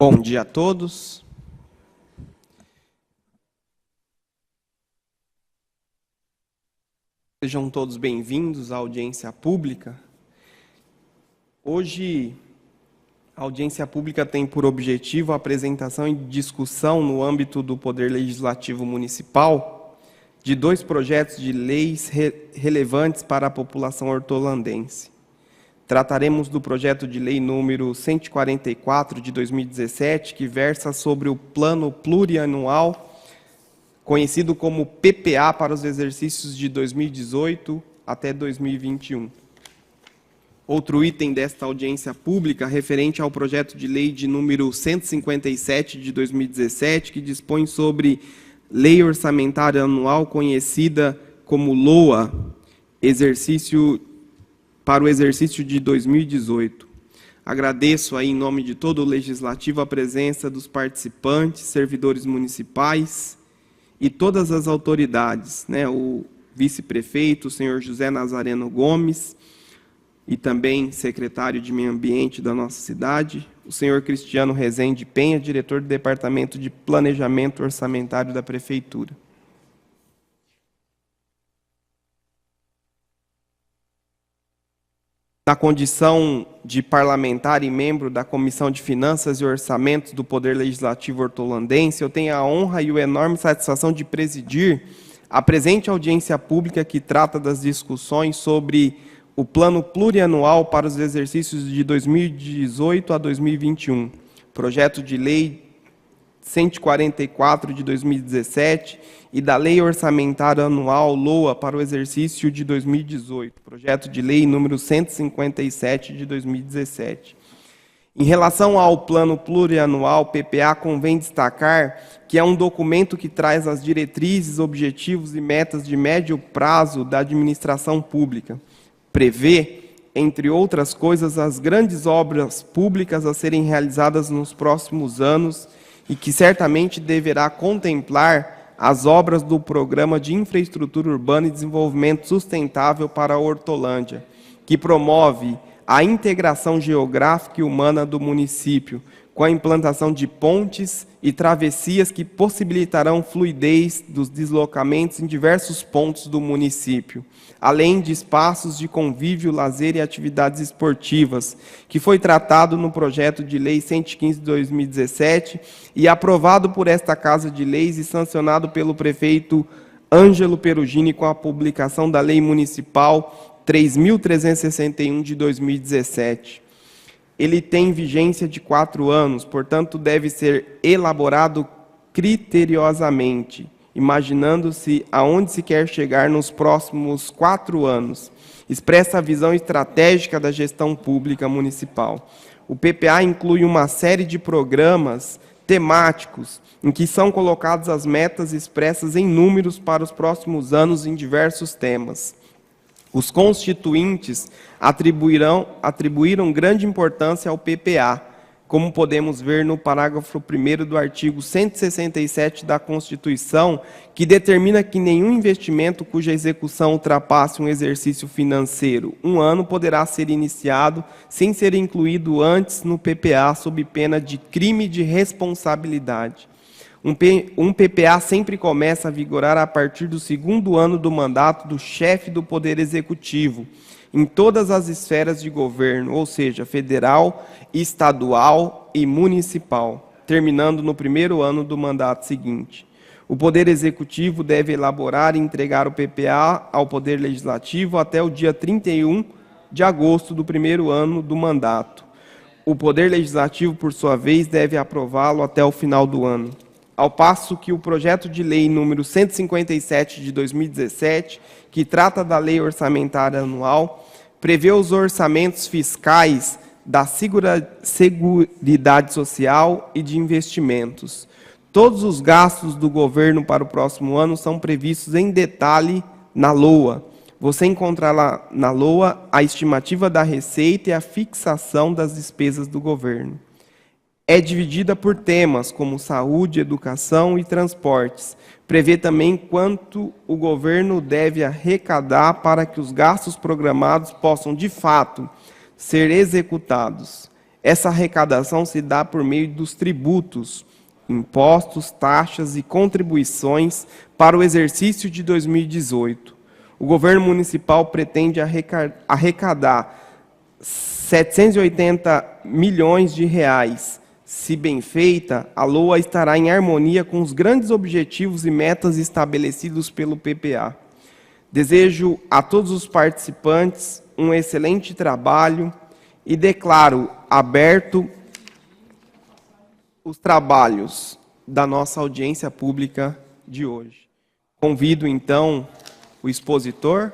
Bom dia a todos. Sejam todos bem-vindos à audiência pública. Hoje, a audiência pública tem por objetivo a apresentação e discussão no âmbito do Poder Legislativo Municipal de dois projetos de leis relevantes para a população hortolandense. Trataremos do projeto de lei número 144 de 2017, que versa sobre o Plano Plurianual, conhecido como PPA, para os exercícios de 2018 até 2021. Outro item desta audiência pública, referente ao projeto de lei de número 157 de 2017, que dispõe sobre Lei Orçamentária Anual, conhecida como LOA, para o exercício de 2018. Agradeço aí, em nome de todo o Legislativo, a presença dos participantes, servidores municipais e todas as autoridades, o vice-prefeito, o senhor José Nazareno Gomes, e também secretário de Meio Ambiente da nossa cidade, o senhor Cristiano Rezende Penha, diretor do Departamento de Planejamento Orçamentário da Prefeitura. Na condição de parlamentar e membro da Comissão de Finanças e Orçamentos do Poder Legislativo hortolandense, eu tenho a honra e a enorme satisfação de presidir a presente audiência pública que trata das discussões sobre o Plano Plurianual para os exercícios de 2018 a 2021, projeto de lei 144 de 2017 e da Lei Orçamentária Anual LOA para o exercício de 2018, projeto de lei número 157 de 2017. Em relação ao Plano Plurianual PPA, convém destacar que é um documento que traz as diretrizes, objetivos e metas de médio prazo da administração pública. Prevê, entre outras coisas, as grandes obras públicas a serem realizadas nos próximos anos e que certamente deverá contemplar as obras do Programa de Infraestrutura Urbana e Desenvolvimento Sustentável para a Hortolândia, que promove a integração geográfica e humana do município, com a implantação de pontes e travessias que possibilitarão fluidez dos deslocamentos em diversos pontos do município, além de espaços de convívio, lazer e atividades esportivas, que foi tratado no projeto de lei 115 de 2017 e aprovado por esta Casa de Leis e sancionado pelo prefeito Ângelo Perugini com a publicação da Lei Municipal 3.361 de 2017. Ele tem vigência de 4 anos, portanto, deve ser elaborado criteriosamente, imaginando-se aonde se quer chegar nos próximos 4 anos. Expressa a visão estratégica da gestão pública municipal. O PPA inclui uma série de programas temáticos, em que são colocadas as metas expressas em números para os próximos anos em diversos temas. Os constituintes atribuíram grande importância ao PPA, como podemos ver no parágrafo 1º do artigo 167 da Constituição, que determina que nenhum investimento cuja execução ultrapasse um exercício financeiro 1 ano poderá ser iniciado sem ser incluído antes no PPA, sob pena de crime de responsabilidade. Um PPA sempre começa a vigorar a partir do 2º ano do mandato do chefe do Poder Executivo, em todas as esferas de governo, ou seja, federal, estadual e municipal, terminando no 1º ano do mandato seguinte. O Poder Executivo deve elaborar e entregar o PPA ao Poder Legislativo até o dia 31 de agosto do 1º ano do mandato. O Poder Legislativo, por sua vez, deve aprová-lo até o final do ano. Ao passo que o projeto de lei número 157 de 2017, que trata da Lei Orçamentária Anual, prevê os orçamentos fiscais da Seguridade Social e de investimentos. Todos os gastos do governo para o próximo ano são previstos em detalhe na LOA. Você encontrará na LOA a estimativa da receita e a fixação das despesas do governo. É dividida por temas como saúde, educação e transportes. Prevê também quanto o governo deve arrecadar para que os gastos programados possam, de fato, ser executados. Essa arrecadação se dá por meio dos tributos, impostos, taxas e contribuições para o exercício de 2018. O governo municipal pretende arrecadar 780 milhões de reais. Se bem feita, a LOA estará em harmonia com os grandes objetivos e metas estabelecidos pelo PPA. Desejo a todos os participantes um excelente trabalho e declaro aberto os trabalhos da nossa audiência pública de hoje. Convido, então, o expositor,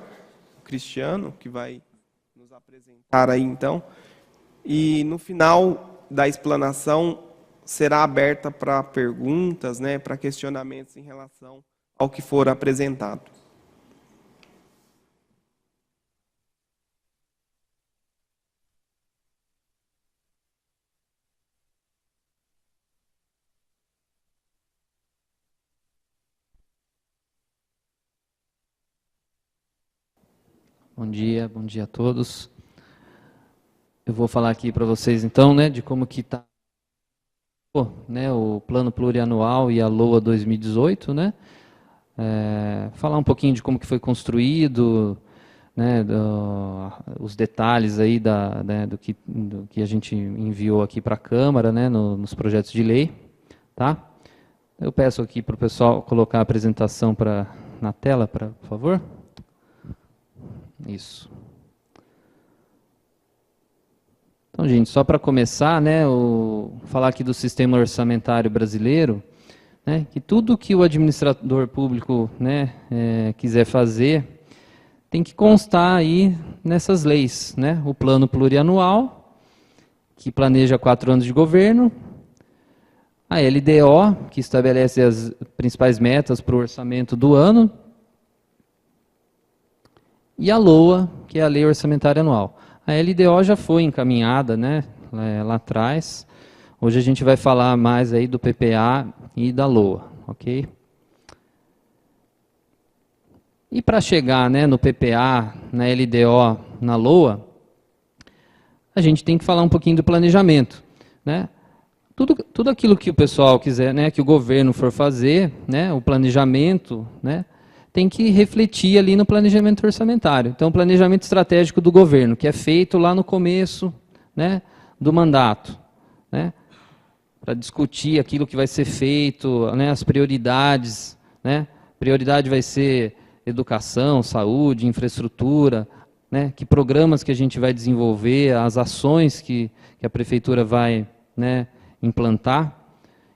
o Cristiano, que vai nos apresentar aí, então, e no final da explanação será aberta para perguntas, né, para questionamentos em relação ao que for apresentado. Bom dia a todos. Eu vou falar aqui para vocês, então, né, de como que está, né, o Plano Plurianual e a LOA 2018, né, falar um pouquinho de como que foi construído, né, os detalhes aí né, do que a gente enviou aqui para a Câmara, né, nos projetos de lei, tá? Eu peço aqui para o pessoal colocar a apresentação na tela, por favor. Isso. Então, gente, só para começar, né, falar aqui do sistema orçamentário brasileiro, né, que tudo que o administrador público, né, quiser fazer, tem que constar aí nessas leis, né, o plano plurianual, que planeja 4 anos de governo, a LDO, que estabelece as principais metas para o orçamento do ano, e a LOA, que é a Lei Orçamentária Anual. A LDO já foi encaminhada, né, lá atrás. Hoje a gente vai falar mais aí do PPA e da LOA, ok? E para chegar, né, no PPA, na LDO, na LOA, a gente tem que falar um pouquinho do planejamento, né? Tudo aquilo que o pessoal quiser, né, que o governo for fazer, né, o planejamento, né, tem que refletir ali no planejamento orçamentário. Então, o planejamento estratégico do governo, que é feito lá no começo, né, do mandato, né, para discutir aquilo que vai ser feito, né, as prioridades, né, prioridade vai ser educação, saúde, infraestrutura, né, que programas que a gente vai desenvolver, as ações que a prefeitura vai, né, implantar,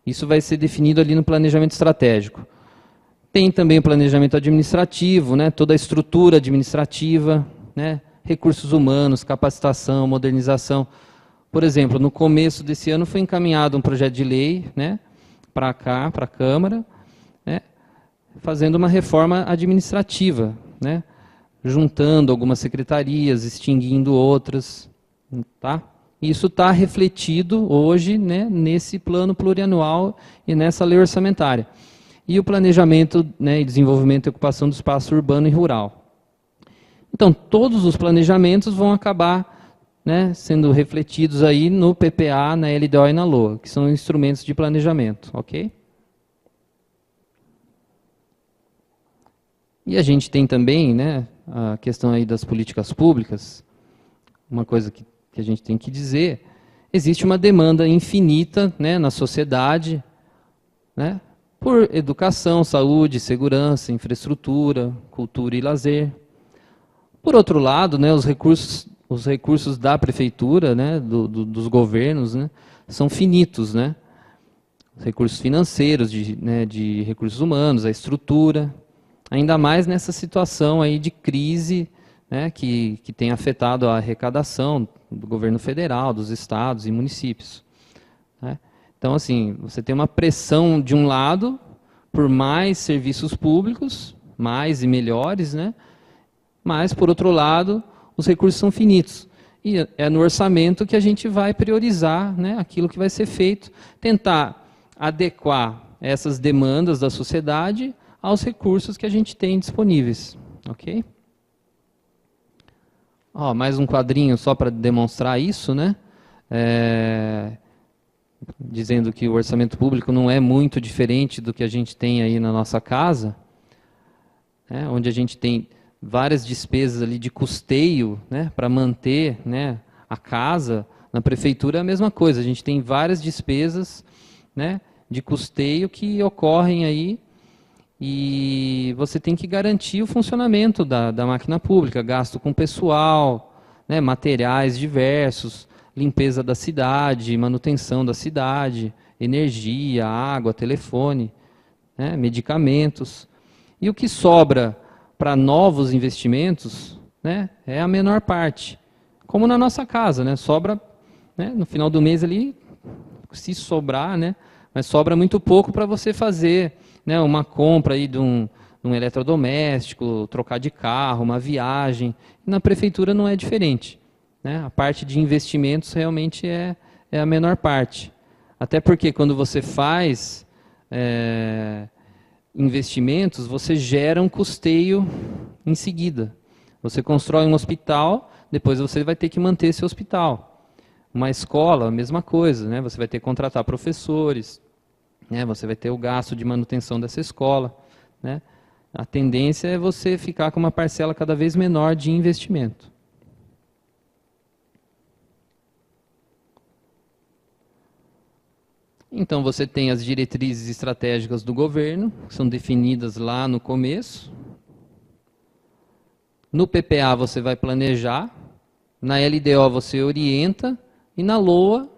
isso vai ser definido ali no planejamento estratégico. Tem também o planejamento administrativo, né, toda a estrutura administrativa, né, recursos humanos, capacitação, modernização. Por exemplo, no começo desse ano foi encaminhado um projeto de lei, né, para cá, para a Câmara, né, fazendo uma reforma administrativa, né, juntando algumas secretarias, extinguindo outras. Tá? Isso está refletido hoje, né, nesse plano plurianual e nessa lei orçamentária. E o planejamento, né, e desenvolvimento e ocupação do espaço urbano e rural. Então, todos os planejamentos vão acabar, né, sendo refletidos aí no PPA, na LDO e na LOA, que são instrumentos de planejamento, ok? E a gente tem também, né, a questão aí das políticas públicas, uma coisa que a gente tem que dizer, existe uma demanda infinita, né, na sociedade, né, por educação, saúde, segurança, infraestrutura, cultura e lazer. Por outro lado, né, os recursos da prefeitura, né, dos governos, né, são finitos, né? Os recursos financeiros, de recursos humanos, a estrutura, ainda mais nessa situação aí de crise, né, que tem afetado a arrecadação do governo federal, dos estados e municípios, né? Então, assim, você tem uma pressão de um lado por mais serviços públicos, mais e melhores, né? Mas, por outro lado, os recursos são finitos. E é no orçamento que a gente vai priorizar, né, aquilo que vai ser feito, tentar adequar essas demandas da sociedade aos recursos que a gente tem disponíveis. Ok? Ó, mais um quadrinho só para demonstrar isso, né? dizendo que o orçamento público não é muito diferente do que a gente tem aí na nossa casa, né, onde a gente tem várias despesas ali de custeio, né, para manter, né, a casa. Na prefeitura é a mesma coisa, a gente tem várias despesas, né, de custeio que ocorrem aí, e você tem que garantir o funcionamento da máquina pública, gasto com pessoal, né, materiais diversos, limpeza da cidade, manutenção da cidade, energia, água, telefone, né, medicamentos. E o que sobra para novos investimentos, né, é a menor parte. Como na nossa casa, né, sobra, né, no final do mês ali, se sobrar, né, mas sobra muito pouco para você fazer, né, uma compra aí de um eletrodoméstico, trocar de carro, uma viagem. Na prefeitura não é diferente, né? A parte de investimentos realmente é a menor parte. Até porque quando você faz investimentos, você gera um custeio em seguida. Você constrói um hospital, depois você vai ter que manter esse hospital. Uma escola, a mesma coisa, né? Você vai ter que contratar professores, né? Você vai ter o gasto de manutenção dessa escola, né? A tendência é você ficar com uma parcela cada vez menor de investimento. Então você tem as diretrizes estratégicas do governo, que são definidas lá no começo. No PPA você vai planejar, na LDO você orienta, e na LOA,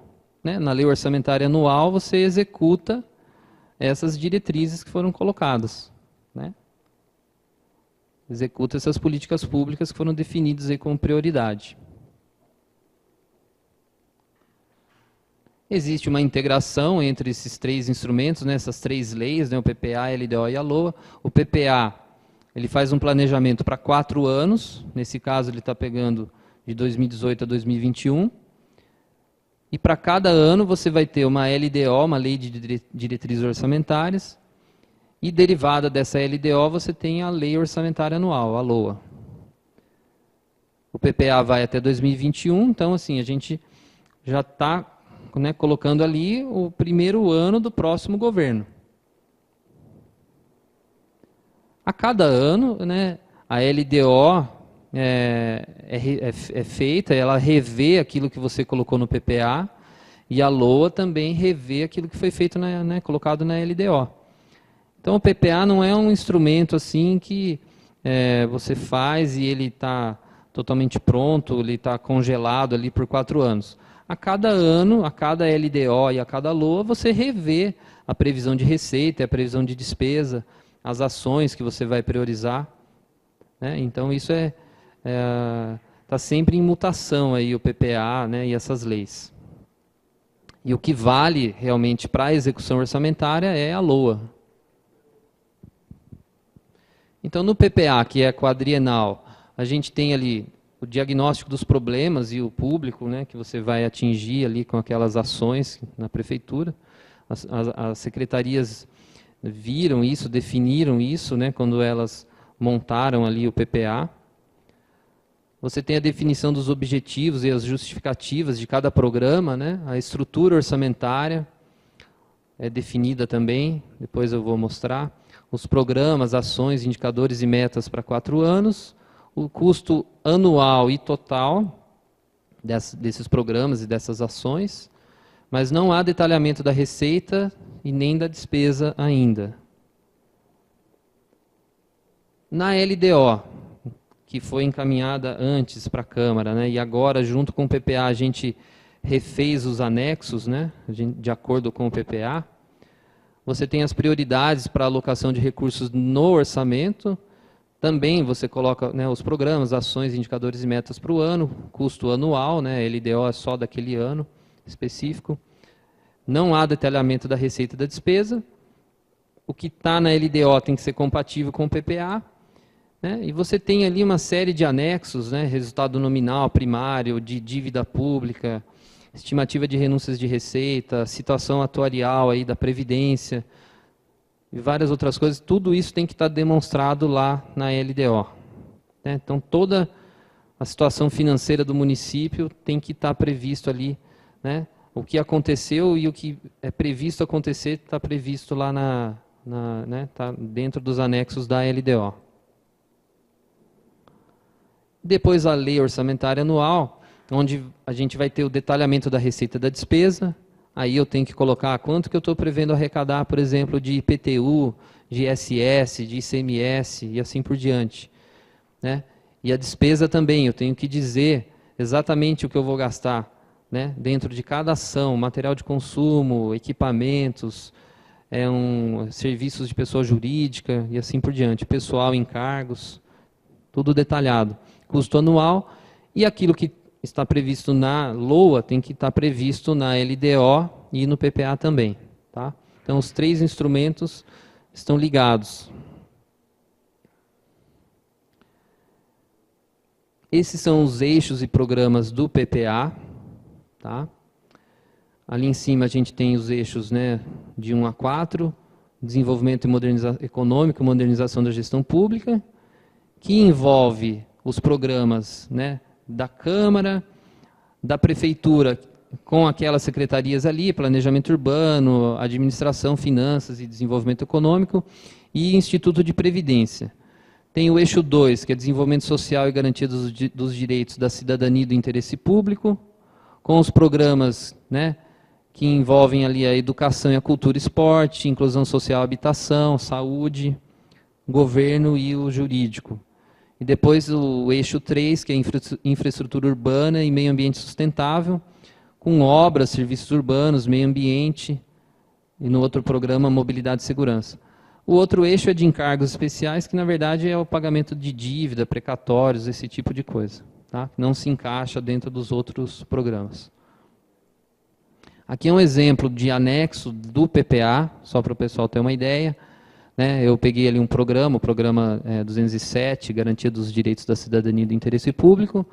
né, na Lei Orçamentária Anual, você executa essas diretrizes que foram colocadas, né? Executa essas políticas públicas que foram definidas aí como prioridade. Existe uma integração entre esses três instrumentos, né, essas três leis, né, o PPA, a LDO e a LOA. O PPA ele faz um planejamento para 4 anos, nesse caso ele está pegando de 2018 a 2021. E para cada ano você vai ter uma LDO, uma Lei de Diretrizes Orçamentárias, e derivada dessa LDO você tem a Lei Orçamentária Anual, a LOA. O PPA vai até 2021, então assim, a gente já está, né, colocando ali o primeiro ano do próximo governo. A cada ano, né, a LDO é feita, ela revê aquilo que você colocou no PPA, e a LOA também revê aquilo que foi feito, né, colocado na LDO. Então o PPA não é um instrumento assim que você faz e ele está totalmente pronto, ele está congelado ali por 4 anos. A cada ano, a cada LDO e a cada LOA, você revê a previsão de receita, a previsão de despesa, as ações que você vai priorizar, né? Então isso está sempre em mutação aí o PPA, né, e essas leis. E o que vale realmente para a execução orçamentária é a LOA. Então no PPA, que é quadrienal, a gente tem ali o diagnóstico dos problemas e o público, né, que você vai atingir ali com aquelas ações na prefeitura. As secretarias viram isso, definiram isso, né, quando elas montaram ali o PPA. Você tem a definição dos objetivos e as justificativas de cada programa, né, a estrutura orçamentária é definida também, depois eu vou mostrar. Os programas, ações, indicadores e metas para 4 anos, o custo anual e total desses programas e dessas ações, mas não há detalhamento da receita e nem da despesa ainda. Na LDO, que foi encaminhada antes para a Câmara, né, e agora, junto com o PPA, a gente refez os anexos, né, de acordo com o PPA, você tem as prioridades para alocação de recursos no orçamento. Também você coloca, né, os programas, ações, indicadores e metas para o ano, custo anual, né, LDO é só daquele ano específico. Não há detalhamento da receita e da despesa. O que está na LDO tem que ser compatível com o PPA. Né, e você tem ali uma série de anexos, né, resultado nominal, primário, de dívida pública, estimativa de renúncias de receita, situação atuarial aí da Previdência, e várias outras coisas. Tudo isso tem que estar demonstrado lá na LDO. Né? Então, toda a situação financeira do município tem que estar previsto ali né, o que aconteceu e o que é previsto acontecer está previsto lá né, tá dentro dos anexos da LDO. Depois a lei orçamentária anual, onde a gente vai ter o detalhamento da receita e da despesa. Aí eu tenho que colocar quanto que eu estou prevendo arrecadar, por exemplo, de IPTU, de ISS, de ICMS e assim por diante, né? E a despesa também, eu tenho que dizer exatamente o que eu vou gastar, né, dentro de cada ação, material de consumo, equipamentos, serviços de pessoa jurídica e assim por diante, pessoal, encargos, tudo detalhado. Custo anual e aquilo que está previsto na LOA tem que estar previsto na LDO e no PPA também. Tá? Então, os 3 instrumentos estão ligados. Esses são os eixos e programas do PPA. Tá? Ali em cima a gente tem os eixos, né, de 1 a 4, desenvolvimento e econômico, modernização da gestão pública, que envolve os programas, né, da Câmara, da Prefeitura, com aquelas secretarias ali, planejamento urbano, administração, finanças e desenvolvimento econômico, e Instituto de Previdência. Tem o eixo 2, que é desenvolvimento social e garantia dos direitos da cidadania e do interesse público, com os programas, né, que envolvem ali a educação e a cultura e esporte, inclusão social, habitação, saúde, governo e o jurídico. E depois o eixo 3, que é infraestrutura urbana e meio ambiente sustentável, com obras, serviços urbanos, meio ambiente, e no outro programa, mobilidade e segurança. O outro eixo é de encargos especiais, que na verdade é o pagamento de dívida, precatórios, esse tipo de coisa. Tá? Não se encaixa dentro dos outros programas. Aqui é um exemplo de anexo do PPA, só para o pessoal ter uma ideia. Né? Eu peguei ali um programa, o programa 207, Garantia dos Direitos da Cidadania e do Interesse Público.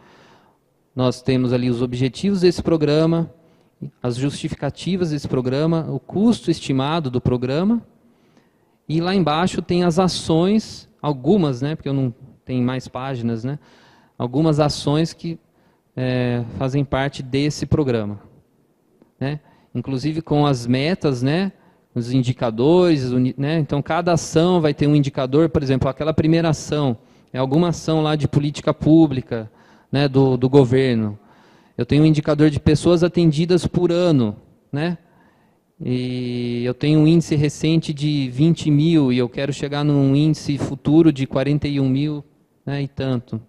Nós temos ali os objetivos desse programa, as justificativas desse programa, o custo estimado do programa, e lá embaixo tem as ações, algumas, né, porque eu não tenho mais páginas, né, algumas ações que fazem parte desse programa. Né? Inclusive com as metas, né, os indicadores, né, então cada ação vai ter um indicador, por exemplo, aquela primeira ação, é alguma ação lá de política pública, né, do governo. Eu tenho um indicador de pessoas atendidas por ano, né, e eu tenho um índice recente de 20 mil e eu quero chegar num índice futuro de 41 mil, né, e tanto.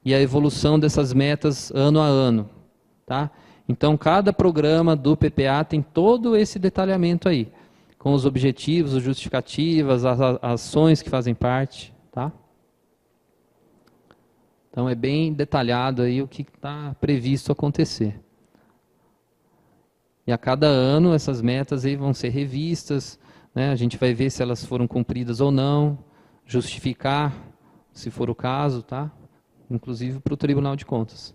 E a evolução dessas metas ano a ano. Tá? Então, cada programa do PPA tem todo esse detalhamento aí, com os objetivos, as justificativas, as ações que fazem parte. Tá? Então, é bem detalhado aí o que está previsto acontecer. E a cada ano essas metas aí vão ser revistas, né? A gente vai ver se elas foram cumpridas ou não, justificar, se for o caso, tá? Inclusive para o Tribunal de Contas.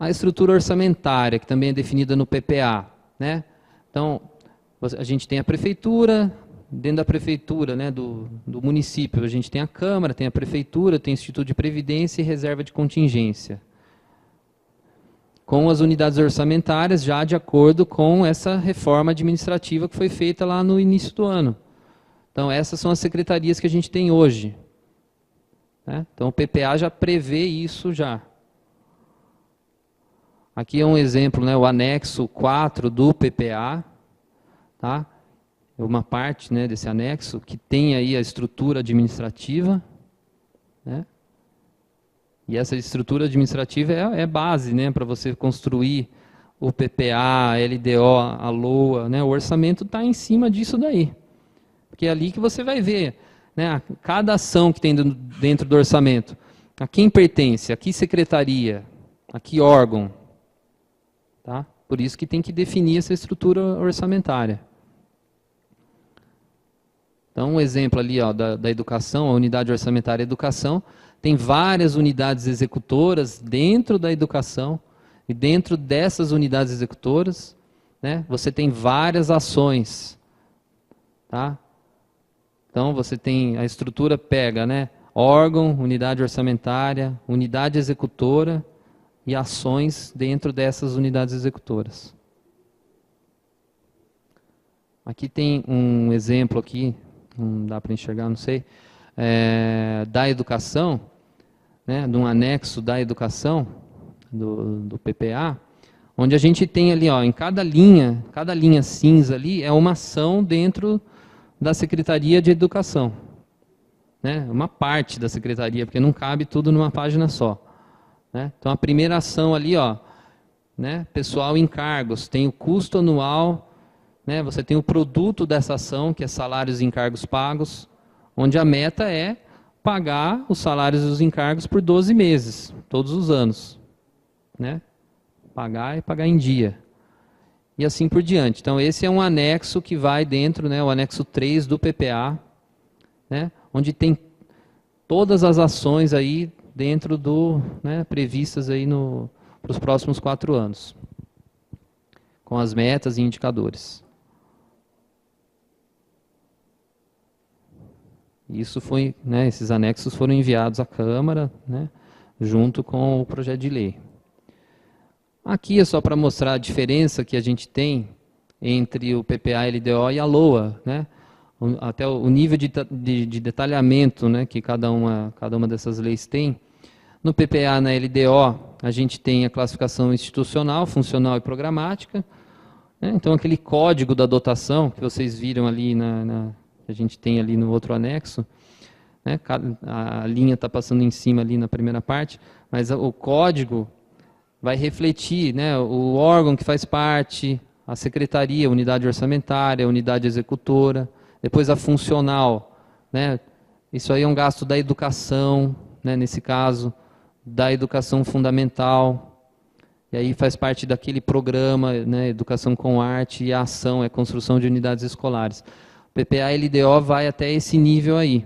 A estrutura orçamentária, que também é definida no PPA. Né? Então, a gente tem a prefeitura, dentro da prefeitura, né, do município, a gente tem a Câmara, tem a prefeitura, tem o Instituto de Previdência e reserva de contingência. Com as unidades orçamentárias, já de acordo com essa reforma administrativa que foi feita lá no início do ano. Então, essas são as secretarias que a gente tem hoje. Né? Então, o PPA já prevê isso já. Aqui é um exemplo, né, o anexo 4 do PPA. Tá? É uma parte, né, desse anexo que tem aí a estrutura administrativa. Né? E essa estrutura administrativa é base, né, para você construir o PPA, a LDO, a LOA. Né, o orçamento está em cima disso daí. Porque é ali que você vai ver, né, cada ação que tem dentro do orçamento. A quem pertence, a que secretaria, a que órgão. Tá? Por isso que tem que definir essa estrutura orçamentária. Então, um exemplo ali ó, da educação, a unidade orçamentária educação, tem várias unidades executoras dentro da educação, e dentro dessas unidades executoras, né, você tem várias ações. Tá? Então, você tem, a estrutura pega, né, órgão, unidade orçamentária, unidade executora, e ações dentro dessas unidades executoras. Aqui tem um exemplo aqui, não dá para enxergar, não sei, da educação, né, de um anexo da educação, do PPA, onde a gente tem ali, ó, em cada linha cinza ali, é uma ação dentro da Secretaria de Educação. Né, uma parte da Secretaria, porque não cabe tudo numa página só. Né? Então, a primeira ação ali, ó, né, pessoal em cargos, tem o custo anual, né, você tem o produto dessa ação, que é salários e encargos pagos, onde a meta é pagar os salários e os encargos por 12 meses, todos os anos. Né? Pagar e pagar em dia. E assim por diante. Então, esse é um anexo que vai dentro, né, o anexo 3 do PPA, né, onde tem todas as ações aí dentro do, né, previstas aí para os próximos 4 anos, com as metas e indicadores. Isso foi, né, esses anexos foram enviados à Câmara, né, junto com o projeto de lei. Aqui é só para mostrar a diferença que a gente tem entre o PPA-LDO e a LOA, né? Até o nível de detalhamento, né, que cada uma dessas leis tem. No PPA, na LDO, a gente tem a classificação institucional, funcional e programática. Né? Então, aquele código da dotação, que vocês viram ali, que a gente tem ali no outro anexo, né? A linha está passando em cima ali na primeira parte, mas o código vai refletir, né, o órgão que faz parte, a secretaria, a unidade orçamentária, a unidade executora, depois a funcional, né, isso aí é um gasto da educação, né, nesse caso, da educação fundamental, e aí faz parte daquele programa, né, Educação com Arte, e a ação é construção de unidades escolares. O PPA-LDO vai até esse nível aí.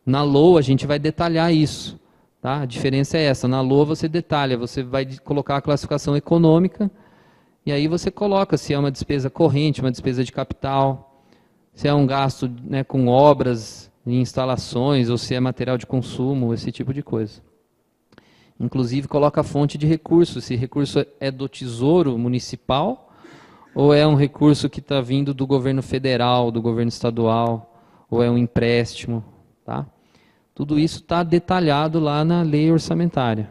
Na LOA a gente vai detalhar isso. Tá? A diferença é essa, na LOA você detalha, você vai colocar a classificação econômica, e aí você coloca se é uma despesa corrente, uma despesa de capital, se é um gasto, né, com obras e instalações, ou se é material de consumo, esse tipo de coisa. Inclusive coloca a fonte de recurso, se recurso é do Tesouro Municipal, ou é um recurso que está vindo do governo federal, do governo estadual, ou é um empréstimo, tá? Tudo isso está detalhado lá na lei orçamentária.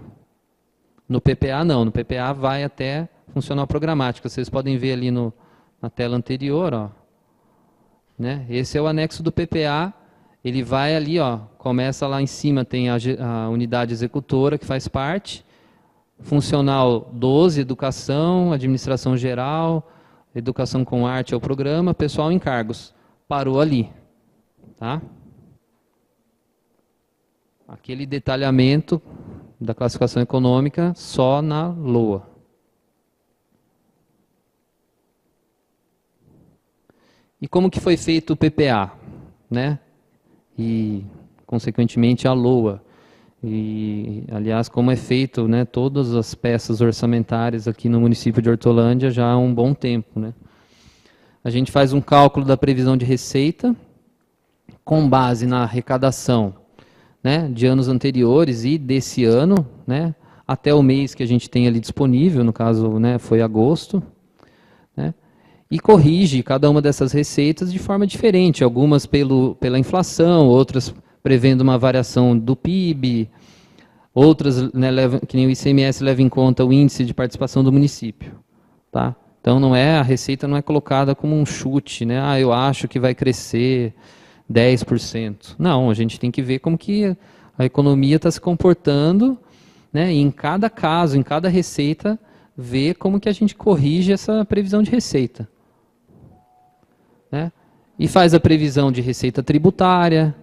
No PPA não, no PPA vai até funcional programática. Vocês podem ver ali na tela anterior, ó, né? Esse é o anexo do PPA, ele vai ali, ó, começa lá em cima, tem a unidade executora que faz parte, funcional 12, educação, administração geral, educação com arte é o programa, pessoal em cargos. Parou ali, tá? Aquele detalhamento da classificação econômica só na LOA. E como que foi feito o PPA, né? E, consequentemente, a LOA. E, aliás, como é feito, né, todas as peças orçamentárias aqui no município de Hortolândia já há um bom tempo, né? A gente faz um cálculo da previsão de receita com base na arrecadação, né, de anos anteriores e desse ano, né, até o mês que a gente tem ali disponível, no caso, né, foi agosto, né, e corrige cada uma dessas receitas de forma diferente, algumas pela inflação, outras prevendo uma variação do PIB, outras, né, que nem o ICMS leva em conta o índice de participação do município. Tá? Então a receita não é colocada como um chute, né, eu acho que vai crescer 10%. Não, a gente tem que ver como que a economia está se comportando, né, e em cada caso, em cada receita, ver como que a gente corrige essa previsão de receita. Né? E faz a previsão de receita tributária,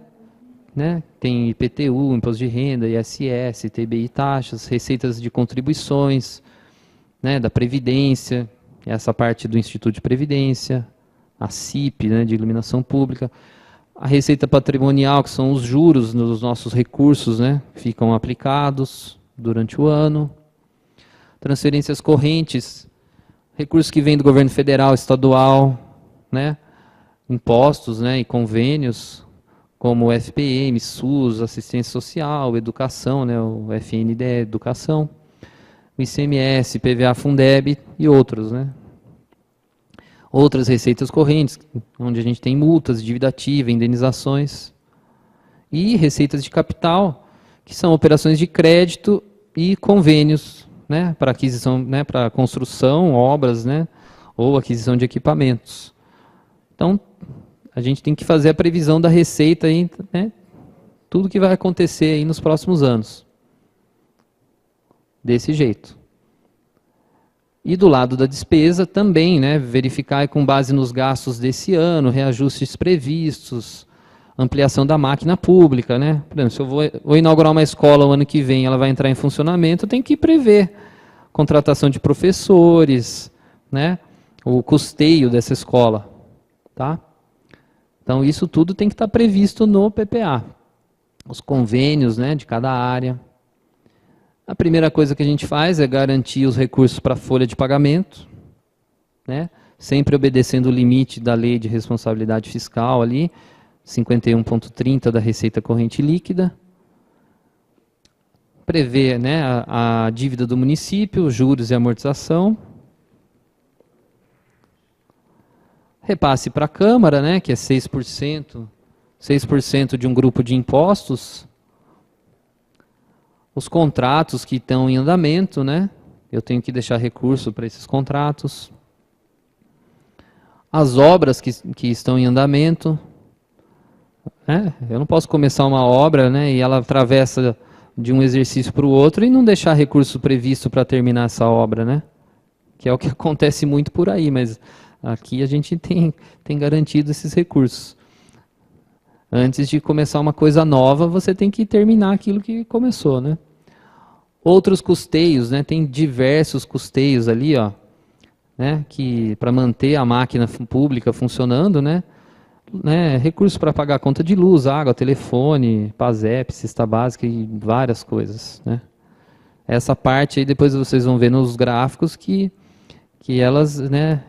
né? Tem IPTU, Imposto de Renda, ISS, TBI, taxas, receitas de contribuições, né, da Previdência, essa parte do Instituto de Previdência, a CIP, né, de iluminação pública, a receita patrimonial, que são os juros dos nossos recursos, né, ficam aplicados durante o ano, transferências correntes, recursos que vêm do governo federal, estadual, né, impostos, né, e convênios, como o FPM, SUS, assistência social, educação, né, o FNDE, educação, o ICMS, PVA, Fundeb e outros, né? Outras receitas correntes, onde a gente tem multas, dívida ativa, indenizações. E receitas de capital, que são operações de crédito e convênios, né, para aquisição, né, para construção, obras, né, ou aquisição de equipamentos. Então, a gente tem que fazer a previsão da receita aí, né, tudo que vai acontecer aí nos próximos anos. Desse jeito. E do lado da despesa também, né, verificar com base nos gastos desse ano, reajustes previstos, ampliação da máquina pública, né? Por exemplo, se eu vou inaugurar uma escola o ano que vem, ela vai entrar em funcionamento, eu tenho que prever contratação de professores, né, o custeio dessa escola, tá? Então isso tudo tem que estar previsto no PPA. Os convênios, né, de cada área. A primeira coisa que a gente faz é garantir os recursos para a folha de pagamento, né? Sempre obedecendo o limite da lei de responsabilidade fiscal ali, 51,30 da receita corrente líquida. Prever, né, a dívida do município, juros e amortização. Repasse para a Câmara, né, que é 6% de um grupo de impostos. Os contratos que estão em andamento, né? Eu tenho que deixar recurso para esses contratos. As obras que estão em andamento. Né? Eu não posso começar uma obra, né, e ela atravessa de um exercício para o outro e não deixar recurso previsto para terminar essa obra, né? Que é o que acontece muito por aí, mas aqui a gente tem garantido esses recursos. Antes de começar uma coisa nova, você tem que terminar aquilo que começou, né? Outros custeios, né? Tem diversos custeios ali, ó, né? Que para manter a máquina pública funcionando, né? Recursos para pagar conta de luz, água, telefone, PASEP, cesta básica e várias coisas, né? Essa parte aí depois vocês vão ver nos gráficos que elas, né,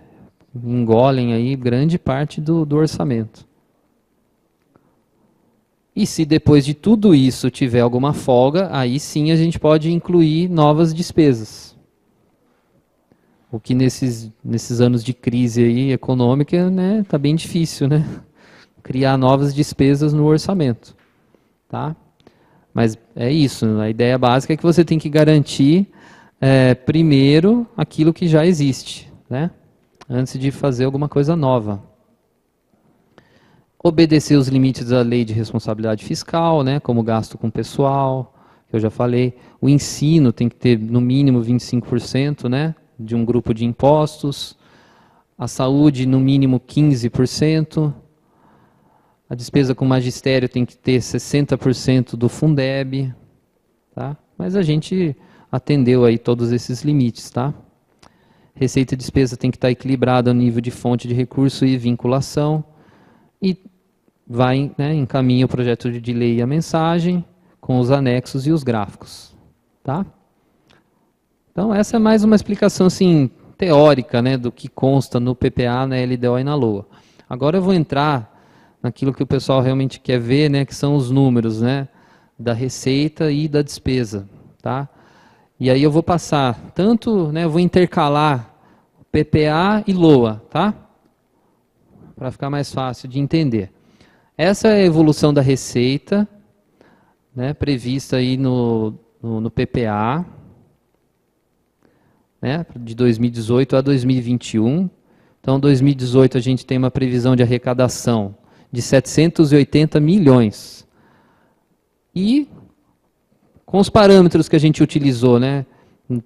engolem aí grande parte do orçamento. E se depois de tudo isso tiver alguma folga, aí sim a gente pode incluir novas despesas. O que nesses anos de crise aí econômica, né, tá bem difícil, né? Criar novas despesas no orçamento, tá? Mas é isso, a ideia básica é que você tem que garantir primeiro aquilo que já existe, né? Antes de fazer alguma coisa nova. Obedecer os limites da lei de responsabilidade fiscal, né, como gasto com pessoal, que eu já falei. O ensino tem que ter no mínimo 25%, né, de um grupo de impostos. A saúde no mínimo 15%. A despesa com magistério tem que ter 60% do Fundeb. Tá? Mas a gente atendeu aí todos esses limites. Tá? Receita e despesa tem que estar equilibrada ao nível de fonte de recurso e vinculação. E vai, né, encaminha o projeto de lei e a mensagem, com os anexos e os gráficos. Tá? Então, essa é mais uma explicação assim, teórica, né, do que consta no PPA, na LDO e na LOA. Agora eu vou entrar naquilo que o pessoal realmente quer ver, né, que são os números, né, da receita e da despesa. Tá? E aí eu vou passar, tanto, né, eu vou intercalar PPA e LOA, tá? Para ficar mais fácil de entender. Essa é a evolução da receita, né, prevista aí no PPA, né, de 2018 a 2021. Então, 2018 a gente tem uma previsão de arrecadação de 780 milhões. E com os parâmetros que a gente utilizou, né,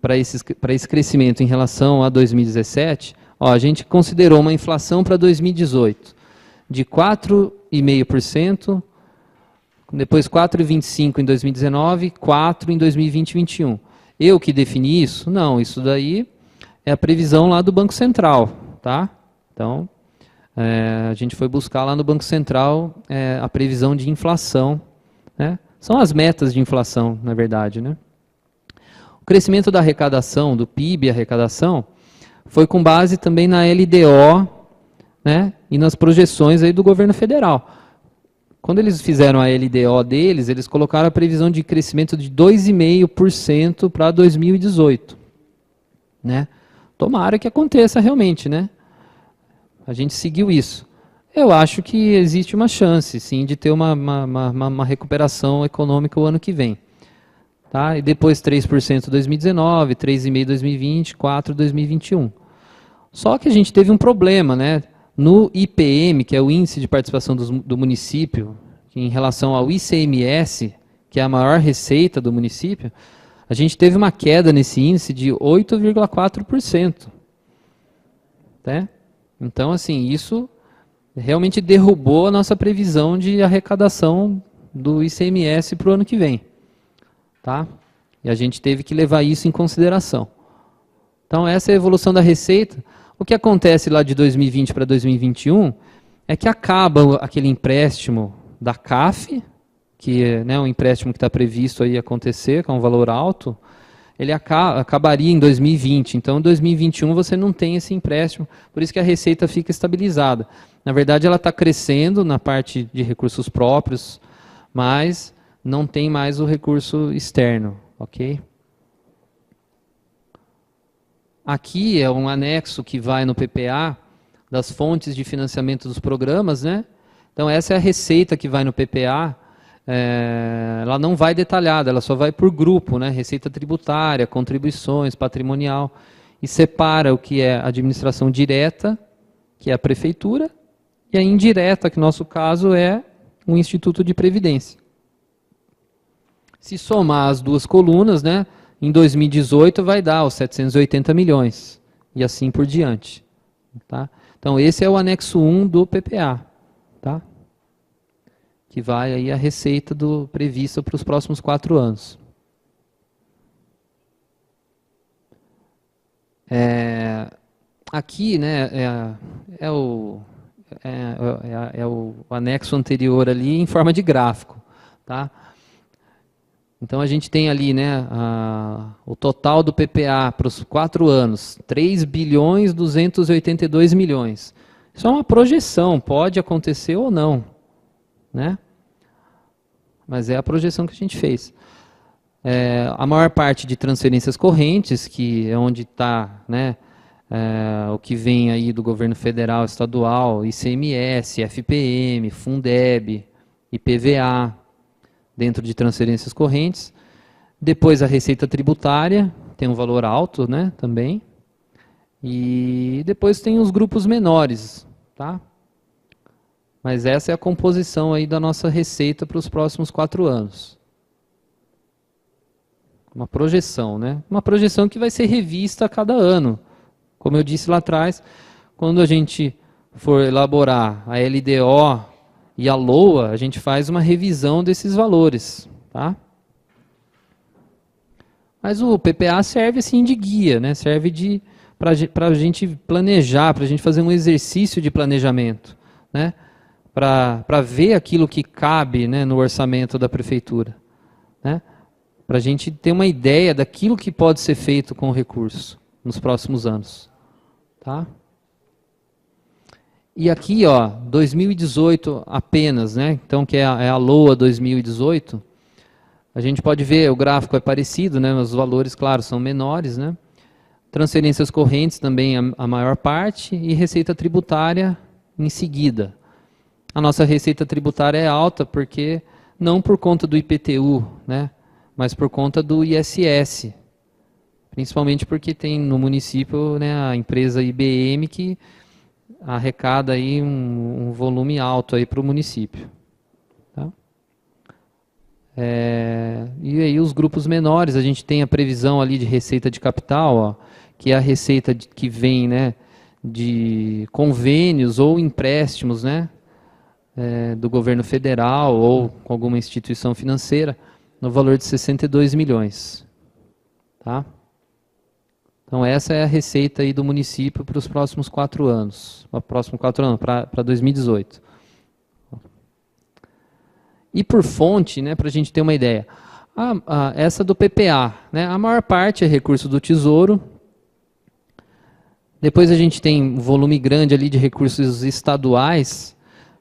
para esse crescimento em relação a 2017, ó, a gente considerou uma inflação para 2018 de 4,5%, depois 4,25% em 2019, 4% em 2020 e 2021. Eu que defini isso? Não, isso daí é a previsão lá do Banco Central. Tá? Então, a gente foi buscar lá no Banco Central a previsão de inflação. Né? São as metas de inflação, na verdade. Né? O crescimento da arrecadação, do PIB e arrecadação, foi com base também na LDO, né, e nas projeções aí do governo federal. Quando eles fizeram a LDO deles, eles colocaram a previsão de crescimento de 2,5% para 2018. né? Tomara que aconteça realmente, né? A gente seguiu isso. Eu acho que existe uma chance, sim, de ter uma recuperação econômica o ano que vem. Tá? E depois 3% em 2019, 3,5% em 2020, 4% em 2021. Só que a gente teve um problema, né? No IPM, que é o Índice de Participação do Município, em relação ao ICMS, que é a maior receita do município, a gente teve uma queda nesse índice de 8,4%. Né? Então, assim, isso realmente derrubou a nossa previsão de arrecadação do ICMS para o ano que vem. Tá? E a gente teve que levar isso em consideração. Então, essa é a evolução da receita. O que acontece lá de 2020 para 2021 é que acaba aquele empréstimo da CAF, que é, né, um empréstimo que está previsto aí acontecer, com um valor alto, ele acabaria em 2020. Então, em 2021 você não tem esse empréstimo, por isso que a receita fica estabilizada. Na verdade, ela está crescendo na parte de recursos próprios, mas não tem mais o recurso externo, ok? Aqui é um anexo que vai no PPA das fontes de financiamento dos programas, né? Então, essa é a receita que vai no PPA. Ela não vai detalhada, ela só vai por grupo, né? Receita tributária, contribuições, patrimonial, e separa o que é administração direta, que é a prefeitura, e a indireta, que no nosso caso é um instituto de previdência. Se somar as duas colunas, né, em 2018 vai dar os 780 milhões, e assim por diante. Tá? Então, esse é o anexo 1 do PPA. Tá? Que vai aí a receita prevista para os próximos 4 anos. Aqui, né, é o anexo anterior ali em forma de gráfico. Tá? Então, a gente tem ali, né, o total do PPA para os 4 anos, 3.282 milhões. Isso é uma projeção, pode acontecer ou não. Né? Mas é a projeção que a gente fez. A maior parte de transferências correntes, que é onde está, né, o que vem aí do governo federal, estadual, ICMS, FPM, Fundeb, IPVA, dentro de transferências correntes. Depois a receita tributária, tem um valor alto, né, também. E depois tem os grupos menores, tá? Mas essa é a composição aí da nossa receita para os próximos 4 anos. Uma projeção, né? Uma projeção que vai ser revista a cada ano. Como eu disse lá atrás, quando a gente for elaborar a LDO e a LOA, a gente faz uma revisão desses valores, tá? Mas o PPA serve assim de guia, né? Serve para a gente planejar, para a gente fazer um exercício de planejamento, né? Para ver aquilo que cabe, né, no orçamento da prefeitura, né? Para a gente ter uma ideia daquilo que pode ser feito com o recurso nos próximos anos. Tá? E aqui, ó, 2018 apenas, né? Então, que é a LOA 2018, a gente pode ver, o gráfico é parecido, né? Os valores, claro, são menores, né? Transferências correntes também a maior parte e receita tributária em seguida. A nossa receita tributária é alta porque não por conta do IPTU, né, mas por conta do ISS. Principalmente porque tem no município, né, a empresa IBM que arrecada aí um volume alto aí para o município. Tá? E aí os grupos menores, a gente tem a previsão ali de receita de capital, ó, que é a receita que vem, né, de convênios ou empréstimos, né, do governo federal ou com alguma instituição financeira, no valor de 62 milhões. Tá? Então, essa é a receita aí do município para os próximos 4 anos. Para 2018. E por fonte, né, para a gente ter uma ideia, essa do PPA, né, a maior parte é recurso do Tesouro. Depois a gente tem um volume grande ali de recursos estaduais,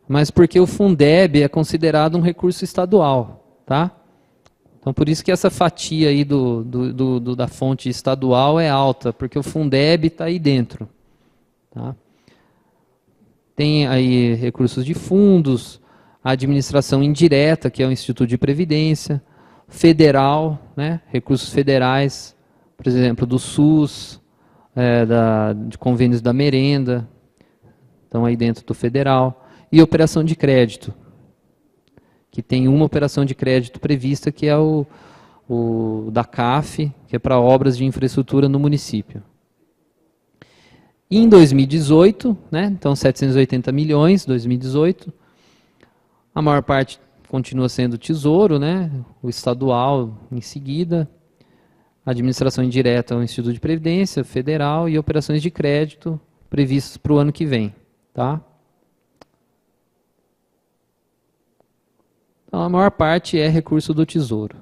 mas porque o Fundeb é considerado um recurso estadual, tá? Então, por isso que essa fatia aí da fonte estadual é alta, porque o Fundeb está aí dentro. Tá? Tem aí recursos de fundos, a administração indireta, que é o Instituto de Previdência, federal, né, recursos federais, por exemplo, do SUS, de convênios da merenda, estão aí dentro do federal, e operação de crédito, que tem uma operação de crédito prevista, que é o da CAF, que é para obras de infraestrutura no município. E em 2018, né, então 780 milhões, 2018, a maior parte continua sendo Tesouro, né, o estadual em seguida, a administração indireta é o Instituto de Previdência Federal e operações de crédito previstas para o ano que vem. Tá? Então, a maior parte é recurso do Tesouro.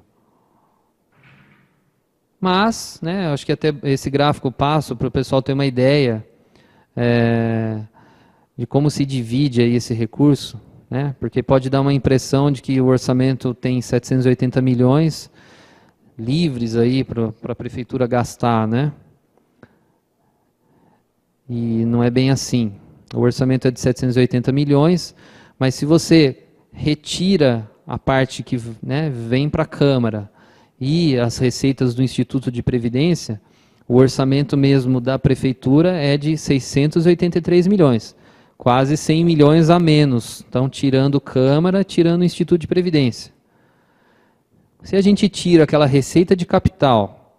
Mas, né, acho que até esse gráfico eu passo para o pessoal ter uma ideia de como se divide aí esse recurso, né, porque pode dar uma impressão de que o orçamento tem 780 milhões livres aí para a prefeitura gastar, né? E não é bem assim. O orçamento é de 780 milhões, mas se você retira a parte que, né, vem para a Câmara e as receitas do Instituto de Previdência, o orçamento mesmo da prefeitura é de 683 milhões, quase 100 milhões a menos. Então, tirando Câmara, tirando o Instituto de Previdência. Se a gente tira aquela receita de capital,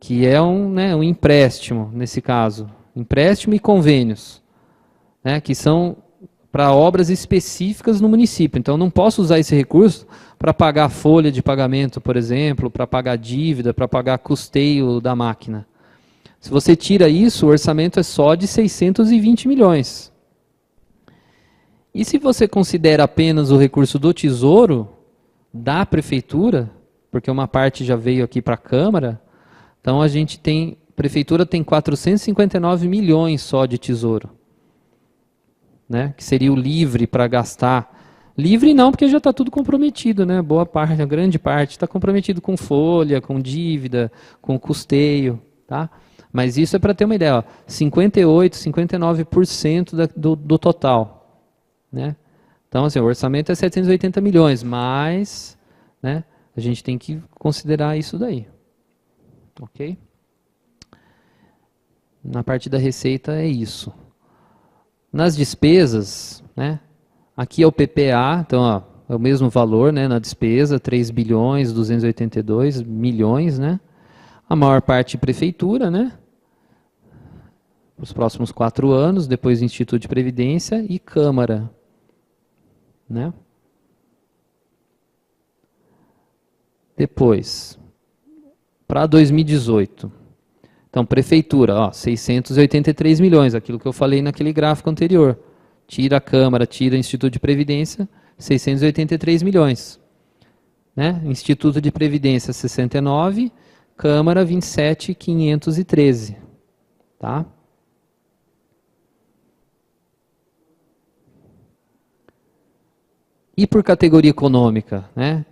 que é um empréstimo, nesse caso, empréstimo e convênios, né, que são para obras específicas no município. Então, não posso usar esse recurso para pagar folha de pagamento, por exemplo, para pagar dívida, para pagar custeio da máquina. Se você tira isso, o orçamento é só de 620 milhões. E se você considera apenas o recurso do Tesouro, da Prefeitura, porque uma parte já veio aqui para a Câmara, então a Prefeitura tem 459 milhões só de Tesouro. Né, que seria o livre para gastar. Livre não, porque já está tudo comprometido, né? Boa parte, a grande parte está comprometido com folha, com dívida, com custeio, tá? Mas isso é para ter uma ideia, ó, 58, 59% do total, né? Então, assim, o orçamento é 780 milhões, mas, né, a gente tem que considerar isso daí, ok? Na parte da receita é isso. Nas despesas, né, aqui é o PPA, então ó, é o mesmo valor, né, na despesa, 3 bilhões 282 milhões, né, a maior parte prefeitura, né, os próximos 4 anos, depois Instituto de Previdência e Câmara, né. Depois, para 2018, então, prefeitura, ó, 683 milhões, aquilo que eu falei naquele gráfico anterior. Tira a Câmara, tira o Instituto de Previdência, 683 milhões. Né? Instituto de Previdência, 69, Câmara, 27.513. Tá? E por categoria econômica, né?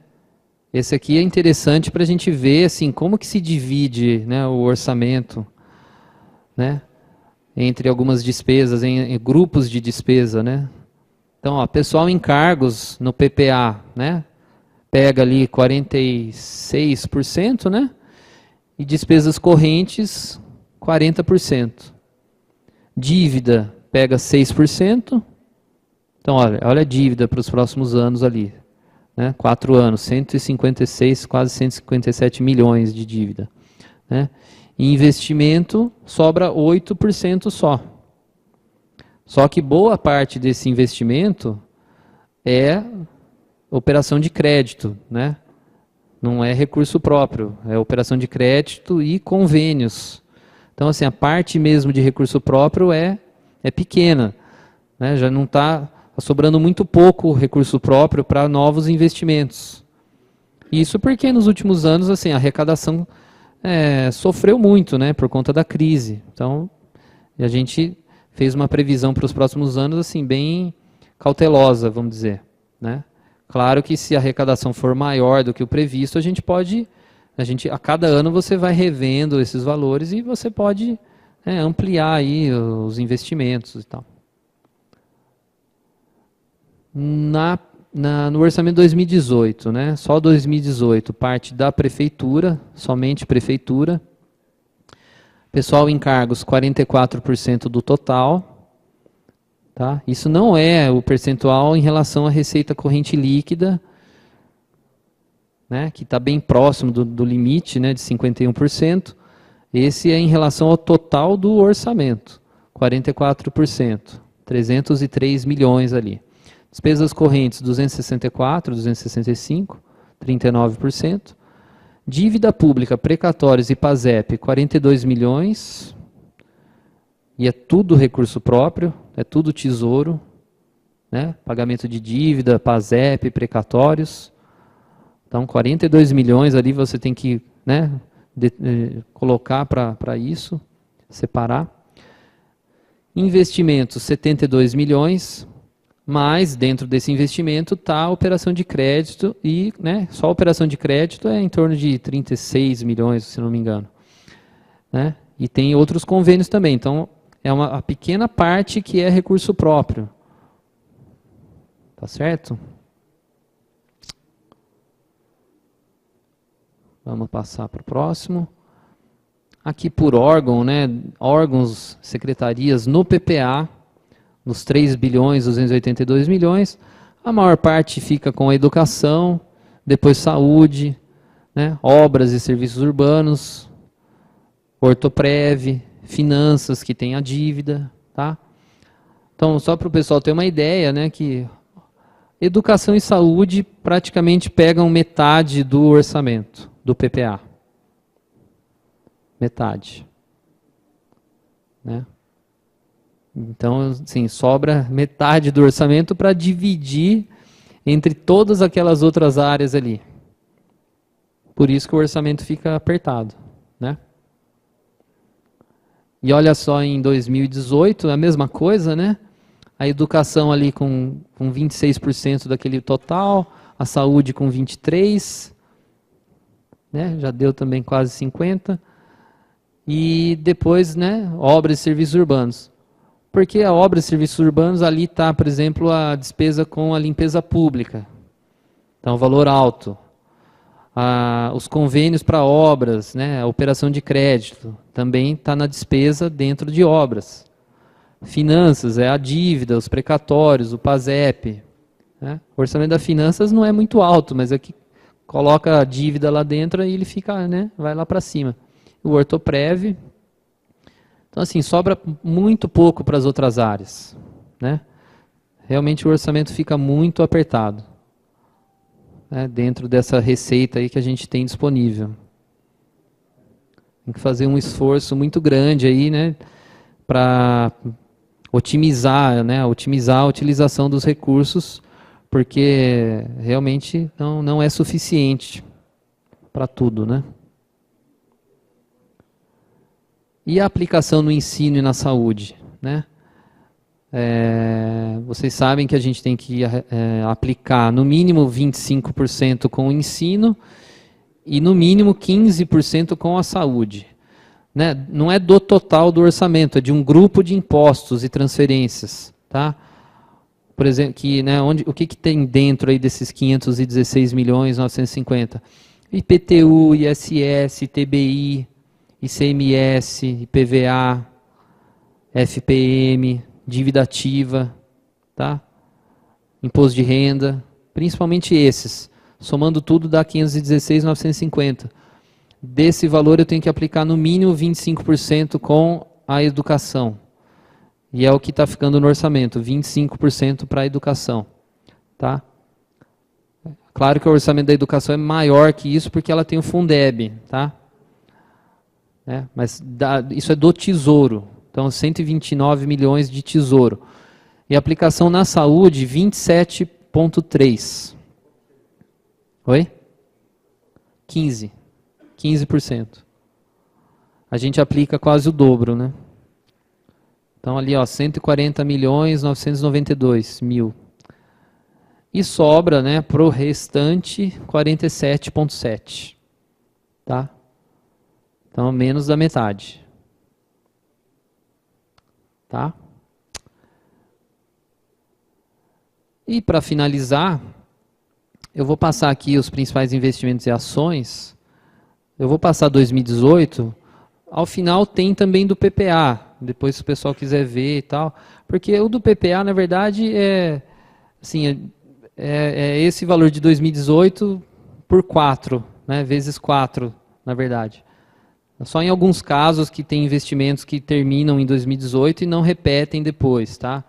Esse aqui é interessante para a gente ver assim, como que se divide, né, o orçamento, né, entre algumas despesas, em grupos de despesa. Né? Então, ó, pessoal em cargos no PPA, né, pega ali 46%, né, e despesas correntes 40%. Dívida pega 6%. Então, olha a dívida para os próximos anos ali. 4 anos, 156, quase 157 milhões de dívida. Né? E investimento sobra 8% só. Só que boa parte desse investimento é operação de crédito, né? Não é recurso próprio, é operação de crédito e convênios. Então, assim, a parte mesmo de recurso próprio é pequena, né? Já não está sobrando muito pouco recurso próprio para novos investimentos. Isso porque nos últimos anos assim, a arrecadação sofreu muito, né, por conta da crise. Então, a gente fez uma previsão para os próximos anos assim, bem cautelosa, vamos dizer. Né? Claro que se a arrecadação for maior do que o previsto, a cada ano você vai revendo esses valores e você pode ampliar aí os investimentos e tal. No orçamento de 2018, né? Só 2018, parte da prefeitura, somente prefeitura. Pessoal em cargos, 44% do total. Tá? Isso não é o percentual em relação à receita corrente líquida, né? Que está bem próximo do limite, né? De 51%. Esse é em relação ao total do orçamento, 44%, 303 milhões ali. Despesas correntes, 264, 265, 39%. Dívida pública, precatórios e PASEP, 42 milhões. E é tudo recurso próprio, é tudo tesouro. Né? Pagamento de dívida, PASEP, precatórios. Então, 42 milhões ali você tem que colocar para isso, separar. Investimentos, 72 milhões. Mas, dentro desse investimento, está a operação de crédito e só a operação de crédito é em torno de 36 milhões, se não me engano. Né? E tem outros convênios também. Então, é uma pequena parte que é recurso próprio. Tá certo? Vamos passar para o próximo. Aqui por órgão, órgãos, secretarias no PPA, nos 3 bilhões 282 milhões, a maior parte fica com a educação, depois saúde, obras e serviços urbanos, Ortoprev, finanças, que tem a dívida. Tá? Então, só para o pessoal ter uma ideia, que educação e saúde praticamente pegam metade do orçamento do PPA. Metade. Então, assim, sobra metade do orçamento para dividir entre todas aquelas outras áreas ali. Por isso que o orçamento fica apertado. E olha só, em 2018, a mesma coisa, A educação ali com 26% daquele total, a saúde com 23%, já deu também quase 50%. E depois, obras e serviços urbanos. Porque a obra e serviços urbanos, ali está, por exemplo, a despesa com a limpeza pública. Então, valor alto. Os convênios para obras, a operação de crédito, também está na despesa dentro de obras. Finanças, é a dívida, os precatórios, o PASEP. O orçamento das finanças não é muito alto, mas é que coloca a dívida lá dentro e ele fica, vai lá para cima. O Ortoprev. Então, assim, sobra muito pouco para as outras áreas. Realmente o orçamento fica muito apertado. Dentro dessa receita aí que a gente tem disponível. Tem que fazer um esforço muito grande aí, para otimizar a utilização dos recursos, porque realmente não é suficiente para tudo, E a aplicação no ensino e na saúde, vocês sabem que a gente tem que aplicar no mínimo 25% com o ensino e no mínimo 15% com a saúde. Não é do total do orçamento, é de um grupo de impostos e transferências. Tá? Por exemplo, o que tem dentro aí desses 516 milhões 950? IPTU, ISS, TBI, ICMS, IPVA, FPM, dívida ativa, tá? Imposto de renda, principalmente esses. Somando tudo dá 516.950. Desse valor eu tenho que aplicar no mínimo 25% com a educação. E é o que está ficando no orçamento, 25% para a educação. Tá? Claro que o orçamento da educação é maior que isso porque ela tem o Fundeb. Tá? Mas isso é do Tesouro. Então, 129 milhões de Tesouro. E aplicação na saúde, 27,3. Oi? 15%. A gente aplica quase o dobro, Então, ali, 140 milhões 992 mil. E sobra, né, para o restante 47,7. Tá? Então, menos da metade. Tá? E para finalizar, eu vou passar aqui os principais investimentos e ações. Eu vou passar 2018. Ao final tem também do PPA. Depois se o pessoal quiser ver e tal. Porque o do PPA, na verdade, assim, é esse valor de 2018 por 4, né, vezes 4, na verdade. Só em alguns casos que tem investimentos que terminam em 2018 e não repetem depois, tá?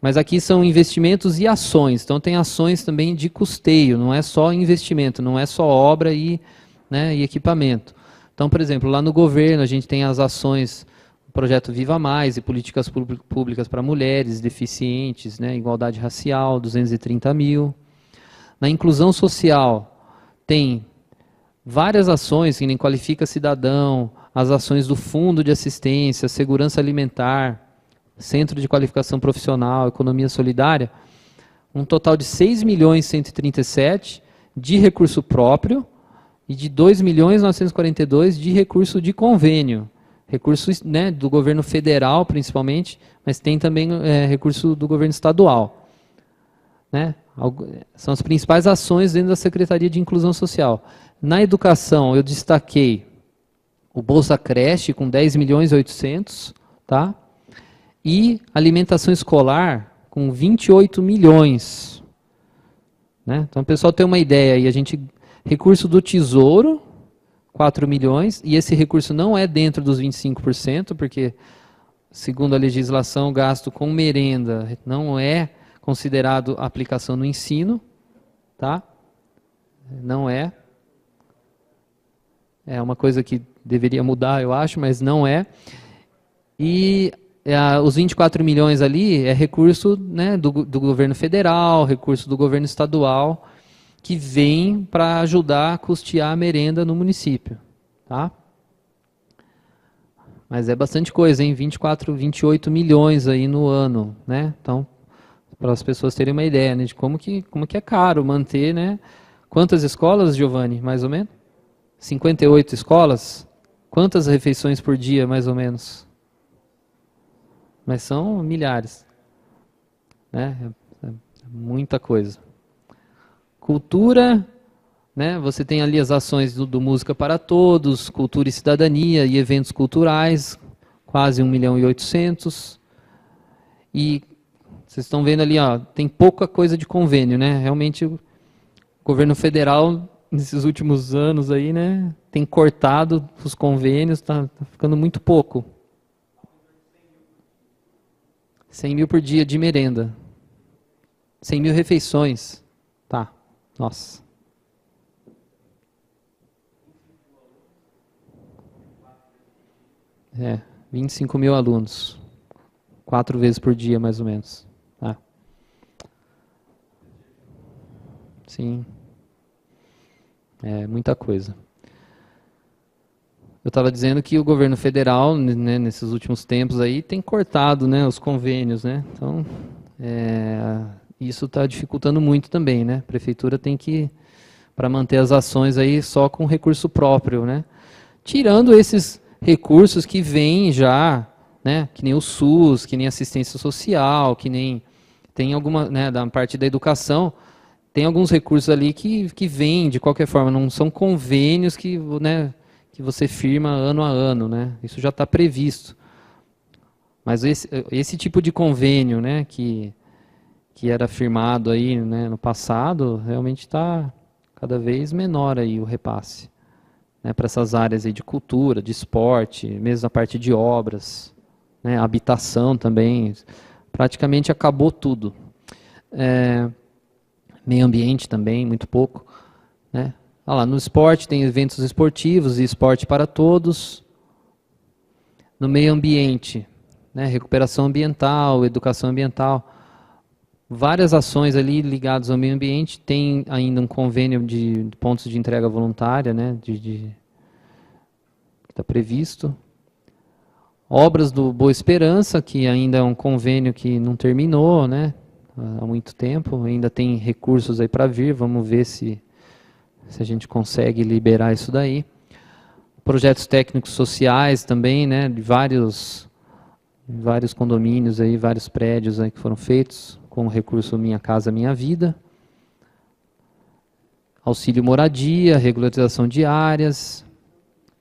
Mas aqui são investimentos e ações. Então tem ações também de custeio, não é só investimento, não é só obra e, né, e equipamento. Então, por exemplo, lá no governo a gente tem as ações do projeto Viva Mais e políticas públicas para mulheres, deficientes, né, igualdade racial, 230 mil. Na inclusão social tem várias ações, que nem Qualifica Cidadão, as ações do Fundo de Assistência, Segurança Alimentar, Centro de Qualificação Profissional, Economia Solidária, um total de 6.137.000 de recurso próprio e de 2.942.000 de recurso de convênio. Recurso, né, do governo federal, principalmente, mas tem também recurso do governo estadual. Né? São as principais ações dentro da Secretaria de Inclusão Social. Na educação, eu destaquei o Bolsa Creche com 10.800.000, tá? E alimentação escolar com 28 milhões. Né? Então, o pessoal tem uma ideia aí, recurso do Tesouro, 4 milhões, e esse recurso não é dentro dos 25%, porque, segundo a legislação, o gasto com merenda não é considerado aplicação no ensino, tá? Não é. É uma coisa que deveria mudar, eu acho, mas não é. E os 24 milhões ali é recurso, né, do governo federal, recurso do governo estadual, que vem para ajudar a custear a merenda no município. Tá? Mas é bastante coisa, hein? 28 milhões aí no ano. Né? Então, para as pessoas terem uma ideia, né, de como que é caro manter. Né? Quantas escolas, Giovanni, mais ou menos? 58 escolas? Quantas refeições por dia, mais ou menos? Mas são milhares. Né? É muita coisa. Cultura, né? Você tem ali as ações do Música para Todos, Cultura e Cidadania e eventos culturais, quase 1.800.000. E vocês estão vendo ali, ó, tem pouca coisa de convênio, né? Realmente o governo federal, nesses últimos anos aí, né, tem cortado os convênios, tá ficando muito pouco. 100 mil por dia de merenda. 100 mil refeições. Tá, nossa. É, 25 mil alunos. 4 vezes por dia, mais ou menos. Tá. Sim. É muita coisa. Eu estava dizendo que o governo federal, né, nesses últimos tempos aí, tem cortado, né, os convênios, né? Então, isso está dificultando muito também, né? A prefeitura tem que, para manter as ações aí só com recurso próprio, né? Tirando esses recursos que vêm já, né, que nem o SUS, que nem assistência social, que nem tem alguma, né, da parte da educação, tem alguns recursos ali que vêm de qualquer forma, não são convênios que, né, que você firma ano a ano, né? Isso já está previsto. Mas esse tipo de convênio, né, que era firmado aí, né, no passado, realmente está cada vez menor aí o repasse, né, para essas áreas aí de cultura, de esporte, mesmo a parte de obras, né, habitação também, praticamente acabou tudo. Meio ambiente também, muito pouco, né? Lá no esporte tem eventos esportivos e esporte para todos. No meio ambiente, né, recuperação ambiental, educação ambiental, várias ações ali ligadas ao meio ambiente. Tem ainda um convênio de pontos de entrega voluntária, né, que está previsto. Obras do Boa Esperança, que ainda é um convênio que não terminou, né? há muito tempo, ainda tem recursos aí para vir, vamos ver se a gente consegue liberar isso daí. Projetos técnicos sociais também, né, de vários condomínios aí, vários prédios aí que foram feitos com o recurso Minha Casa Minha Vida. Auxílio moradia, regularização de áreas,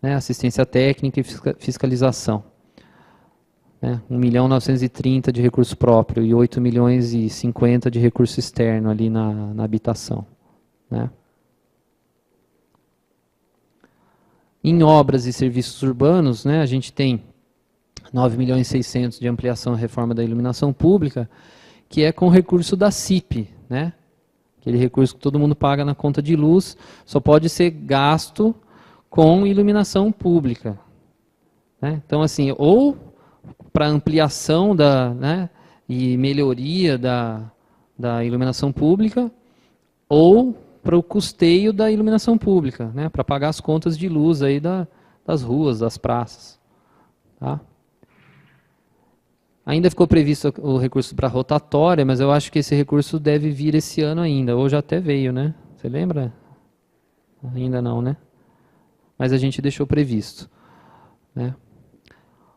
né, assistência técnica e fiscalização. 1.930.000 de recurso próprio e 8.050.000 de recurso externo ali na habitação. Né. Em obras e serviços urbanos, né, a gente tem 9.600.000 de ampliação e reforma da iluminação pública, que é com recurso da CIP, né? Aquele recurso que todo mundo paga na conta de luz, só pode ser gasto com iluminação pública. Né? Então, assim, ou para ampliação né, e melhoria da iluminação pública, ou para o custeio da iluminação pública, né, para pagar as contas de luz aí das ruas, das praças. Tá? Ainda ficou previsto o recurso para rotatória, mas eu acho que esse recurso deve vir esse ano ainda, ou já até veio, né? Você lembra? Ainda não, né? Mas a gente deixou previsto. Né?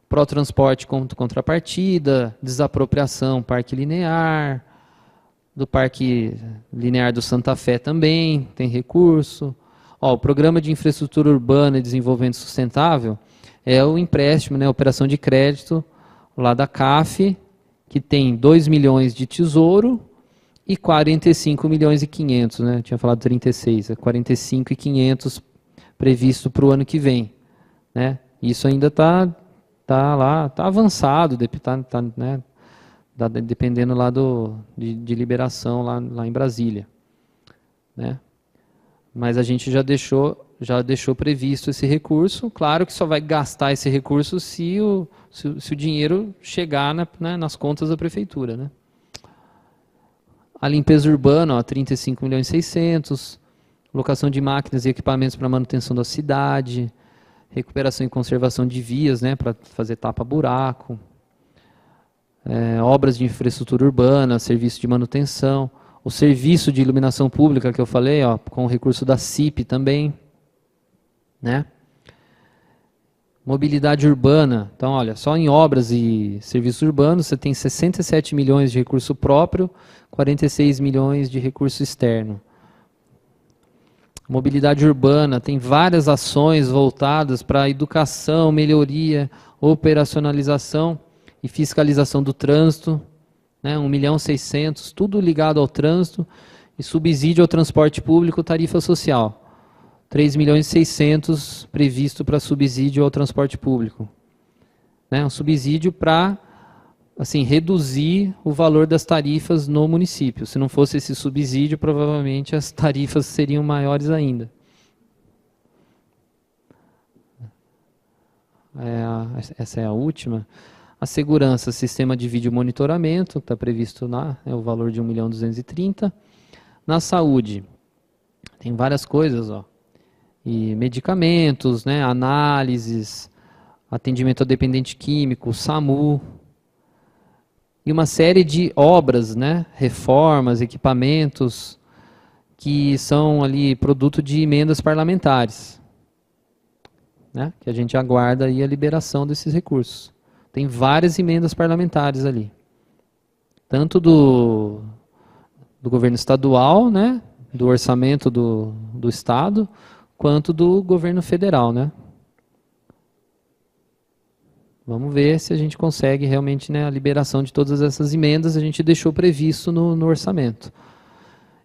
Pró-transporte com contrapartida, desapropriação, parque linear, do Parque Linear do Santa Fé também tem recurso. Ó, o Programa de Infraestrutura Urbana e Desenvolvimento Sustentável é o empréstimo, né, a operação de crédito lá da CAF, que tem 2 milhões de tesouro e 45.500.000, né? Tinha falado 36, é 45.500 previsto para o ano que vem. Né? Isso ainda está lá, está avançado, né? Dependendo lá de liberação lá em Brasília. Né? Mas a gente já deixou previsto esse recurso. Claro que só vai gastar esse recurso se o dinheiro chegar nas contas da prefeitura. Né? A limpeza urbana, 35.600.000, locação de máquinas e equipamentos para manutenção da cidade, recuperação e conservação de vias, né, para fazer tapa-buraco, obras de infraestrutura urbana, serviço de manutenção, o serviço de iluminação pública que eu falei, ó, com o recurso da CIP também. Né? Mobilidade urbana, então olha, só em obras e serviços urbanos você tem 67 milhões de recurso próprio, 46 milhões de recurso externo. Mobilidade urbana tem várias ações voltadas para a educação, melhoria, operacionalização e fiscalização do trânsito, né, 1.600.000, tudo ligado ao trânsito, e subsídio ao transporte público, tarifa social. 3.600.000 previsto para subsídio ao transporte público. Né, um subsídio para assim, reduzir o valor das tarifas no município. Se não fosse esse subsídio, provavelmente as tarifas seriam maiores ainda. Essa é a última. A segurança, sistema de vídeo monitoramento, está previsto lá, é o valor de 1.230.000. Na saúde, tem várias coisas, ó. E medicamentos, né, análises, atendimento a dependente químico, SAMU, e uma série de obras, né, reformas, equipamentos, que são ali produto de emendas parlamentares, né, que a gente aguarda aí a liberação desses recursos. Tem várias emendas parlamentares ali, tanto do governo estadual, né, do orçamento do estado, quanto do governo federal, né. Vamos ver se a gente consegue realmente, né, a liberação de todas essas emendas, a gente deixou previsto no orçamento.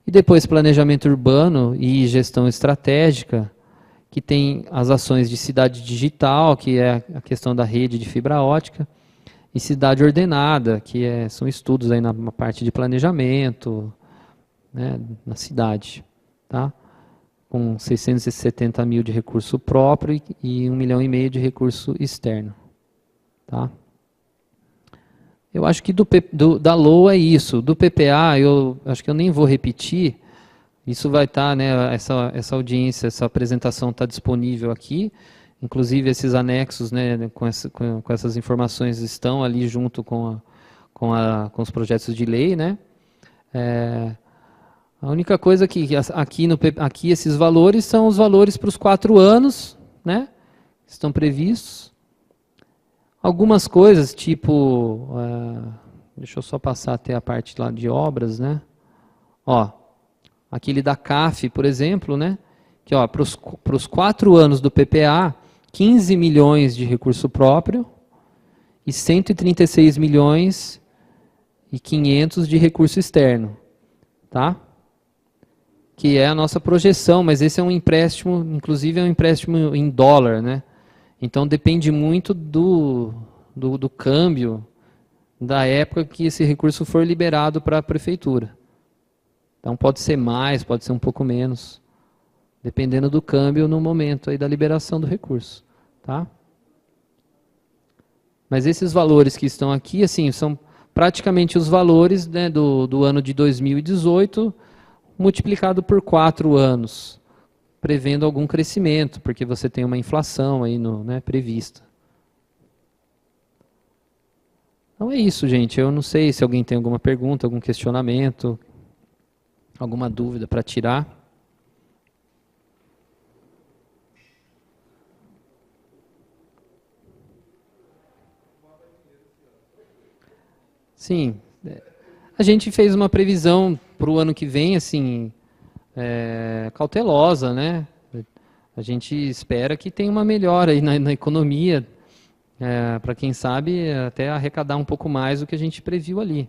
E depois planejamento urbano e gestão estratégica, que tem as ações de cidade digital, que é a questão da rede de fibra ótica, e cidade ordenada, que são estudos aí na parte de planejamento, né, na cidade, tá? Com 670.000 de recurso próprio e 1,5 milhão de recurso externo. Tá? Eu acho que da LOA é isso. Do PPA, eu acho que eu nem vou repetir. Isso vai estar, né, essa audiência, essa apresentação está disponível aqui. Inclusive, esses anexos, né, com essas informações estão ali junto com os projetos de lei. Né? A única coisa que aqui esses valores são os valores para os 4 anos, né? Estão previstos. Algumas coisas, tipo, deixa eu só passar até a parte lá de obras, né? Ó, aquele da CAF, por exemplo, né? Que, ó, para os 4 anos do PPA, 15 milhões de recurso próprio e 136 milhões e 500 de recurso externo, tá? Que é a nossa projeção, mas esse é um empréstimo, inclusive é um empréstimo em dólar, né? Então depende muito do câmbio da época que esse recurso for liberado para a prefeitura. Então pode ser mais, pode ser um pouco menos, dependendo do câmbio no momento aí da liberação do recurso, tá? Mas esses valores que estão aqui, assim, são praticamente os valores, né, do ano de 2018 multiplicado por 4 anos, prevendo algum crescimento, porque você tem uma inflação aí né, prevista. Então é isso, gente. Eu não sei se alguém tem alguma pergunta, algum questionamento, alguma dúvida para tirar. Sim. A gente fez uma previsão para o ano que vem, assim, cautelosa, né? A gente espera que tenha uma melhora aí na economia, para quem sabe até arrecadar um pouco mais do que a gente previu ali,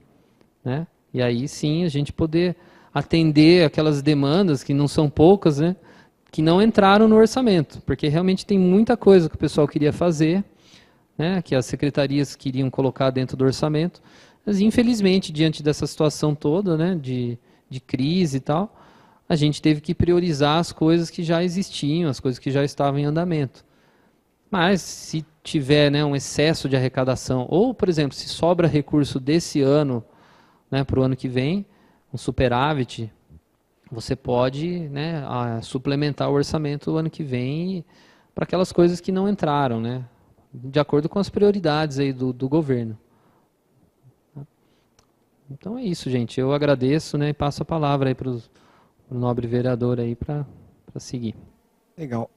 né? E aí sim a gente poder atender aquelas demandas, que não são poucas, né? Que não entraram no orçamento, porque realmente tem muita coisa que o pessoal queria fazer, né? Que as secretarias queriam colocar dentro do orçamento, mas infelizmente diante dessa situação toda, né? De crise e tal, a gente teve que priorizar as coisas que já existiam, as coisas que já estavam em andamento. Mas se tiver, né, um excesso de arrecadação, ou, por exemplo, se sobra recurso desse ano, né, para o ano que vem, um superávit, você pode, né, suplementar o orçamento do ano que vem para aquelas coisas que não entraram, né, de acordo com as prioridades aí do governo. Então é isso, gente. Eu agradeço, né, e passo a palavra aí para o nobre vereador aí para seguir. Legal.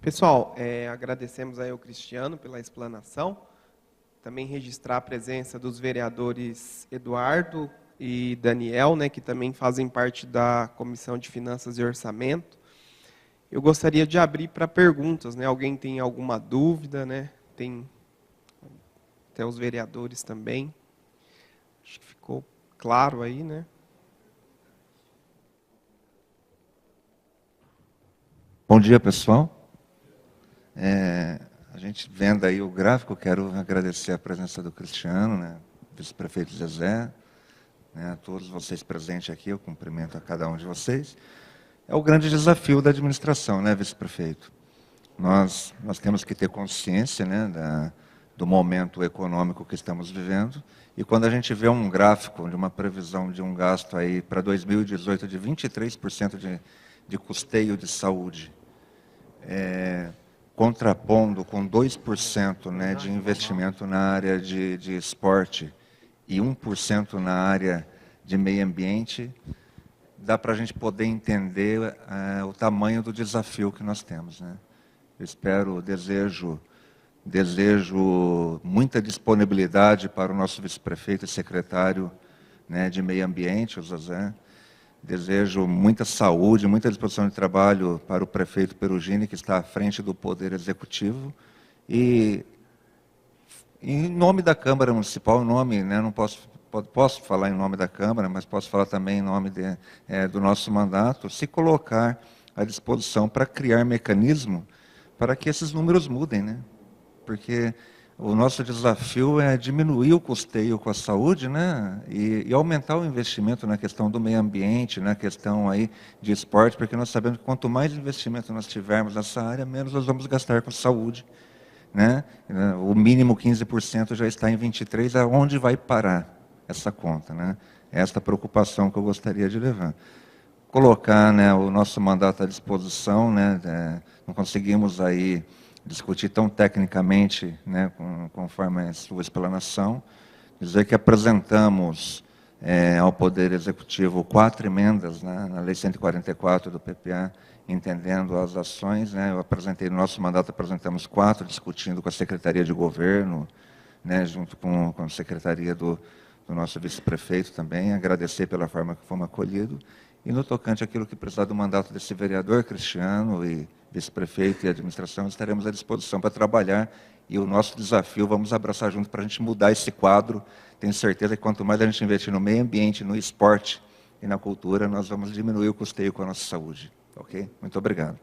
Pessoal, agradecemos aí ao Cristiano pela explanação. Também registrar a presença dos vereadores Eduardo e Daniel, né, que também fazem parte da Comissão de Finanças e Orçamento. Eu gostaria de abrir para perguntas, né? Alguém tem alguma dúvida, né? Tem até os vereadores também. Acho que ficou claro aí, né? Bom dia, pessoal. A gente vendo aí o gráfico, quero agradecer a presença do Cristiano, né, vice-prefeito Zezé, né, a todos vocês presentes aqui, eu cumprimento a cada um de vocês. É o grande desafio da administração, né, vice-prefeito? Nós temos que ter consciência, né, do momento econômico que estamos vivendo, e quando a gente vê um gráfico de uma previsão de um gasto aí para 2018 de 23% de custeio de saúde, contrapondo com 2%, né, de investimento na área de esporte e 1% na área de meio ambiente, dá para a gente poder entender o tamanho do desafio que nós temos, né? Eu espero, desejo muita disponibilidade para o nosso vice-prefeito e secretário, né, de meio ambiente, o Zezé. Desejo muita saúde, muita disposição de trabalho para o prefeito Perugini, que está à frente do Poder Executivo. E, em nome da Câmara Municipal, né, não posso falar em nome da Câmara, mas posso falar também em nome do nosso mandato, se colocar à disposição para criar mecanismo para que esses números mudem, né? Porque o nosso desafio é diminuir o custeio com a saúde, né, e aumentar o investimento na questão do meio ambiente, na questão aí de esporte, porque nós sabemos que quanto mais investimento nós tivermos nessa área, menos nós vamos gastar com saúde, né? O mínimo 15% já está em 23%, aonde vai parar essa conta, né? Esta preocupação que eu gostaria de levar. Colocar, né, o nosso mandato à disposição, né, não conseguimos aí discutir tão tecnicamente, né, conforme a sua explanação, dizer que apresentamos ao Poder Executivo 4 emendas, né, na Lei 144 do PPA, entendendo as ações, né, eu apresentei no nosso mandato, apresentamos 4, discutindo com a Secretaria de Governo, né, junto com a Secretaria do nosso vice-prefeito também, agradecer pela forma que fomos acolhidos, e no tocante àquilo que precisar do mandato desse vereador, Cristiano, e vice-prefeito e administração, estaremos à disposição para trabalhar, e o nosso desafio, vamos abraçar junto para a gente mudar esse quadro. Tenho certeza que quanto mais a gente investir no meio ambiente, no esporte e na cultura, nós vamos diminuir o custeio com a nossa saúde. Ok? Muito obrigado.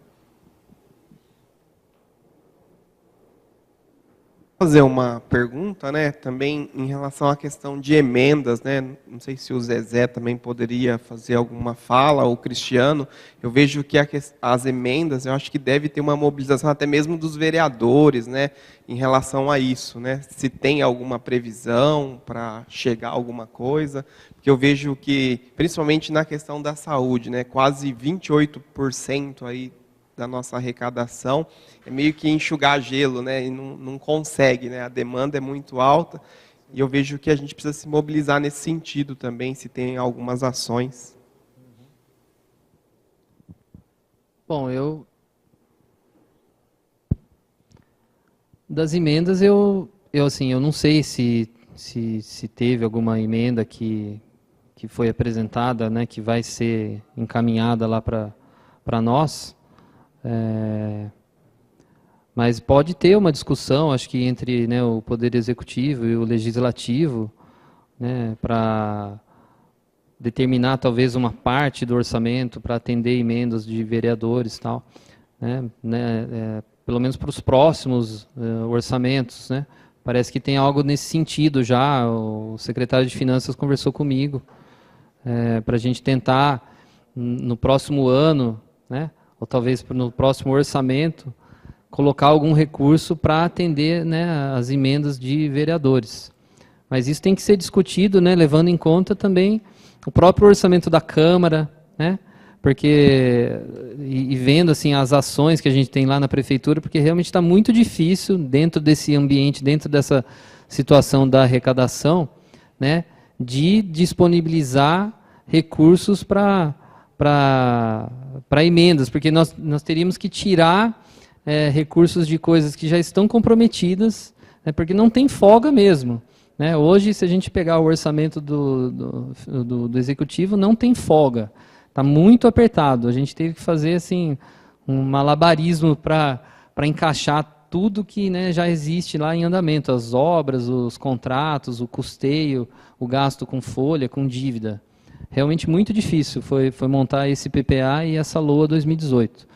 Fazer uma pergunta, né, também em relação à questão de emendas, né, não sei se o Zezé também poderia fazer alguma fala, ou o Cristiano. Eu vejo que as emendas, eu acho que deve ter uma mobilização até mesmo dos vereadores, né, em relação a isso, né, se tem alguma previsão para chegar a alguma coisa, porque eu vejo que, principalmente na questão da saúde, né, quase 28% aí da nossa arrecadação, é meio que enxugar gelo, né? E não consegue, né? A demanda é muito alta, e eu vejo que a gente precisa se mobilizar nesse sentido também, se tem algumas ações. Bom, das emendas, eu não sei se teve alguma emenda que foi apresentada, né, que vai ser encaminhada lá para nós. Mas pode ter uma discussão, acho que entre, né, o Poder Executivo e o Legislativo, né, para determinar talvez uma parte do orçamento para atender emendas de vereadores e tal, né, pelo menos para os próximos orçamentos, né. Parece que tem algo nesse sentido já. O secretário de Finanças conversou comigo para a gente tentar no próximo ano, né, ou talvez no próximo orçamento, colocar algum recurso para atender, né, as emendas de vereadores. Mas isso tem que ser discutido, né, levando em conta também o próprio orçamento da Câmara, né, porque, e vendo assim, as ações que a gente tem lá na Prefeitura, porque realmente está muito difícil, dentro desse ambiente, dentro dessa situação da arrecadação, né, de disponibilizar recursos para emendas, porque nós teríamos que tirar recursos de coisas que já estão comprometidas, né, porque não tem folga mesmo, né? Hoje, se a gente pegar o orçamento do Executivo, não tem folga, está muito apertado. A gente teve que fazer assim, um malabarismo para encaixar tudo que, né, já existe lá em andamento, as obras, os contratos, o custeio, o gasto com folha, com dívida. Realmente muito difícil foi montar esse PPA e essa LOA 2018.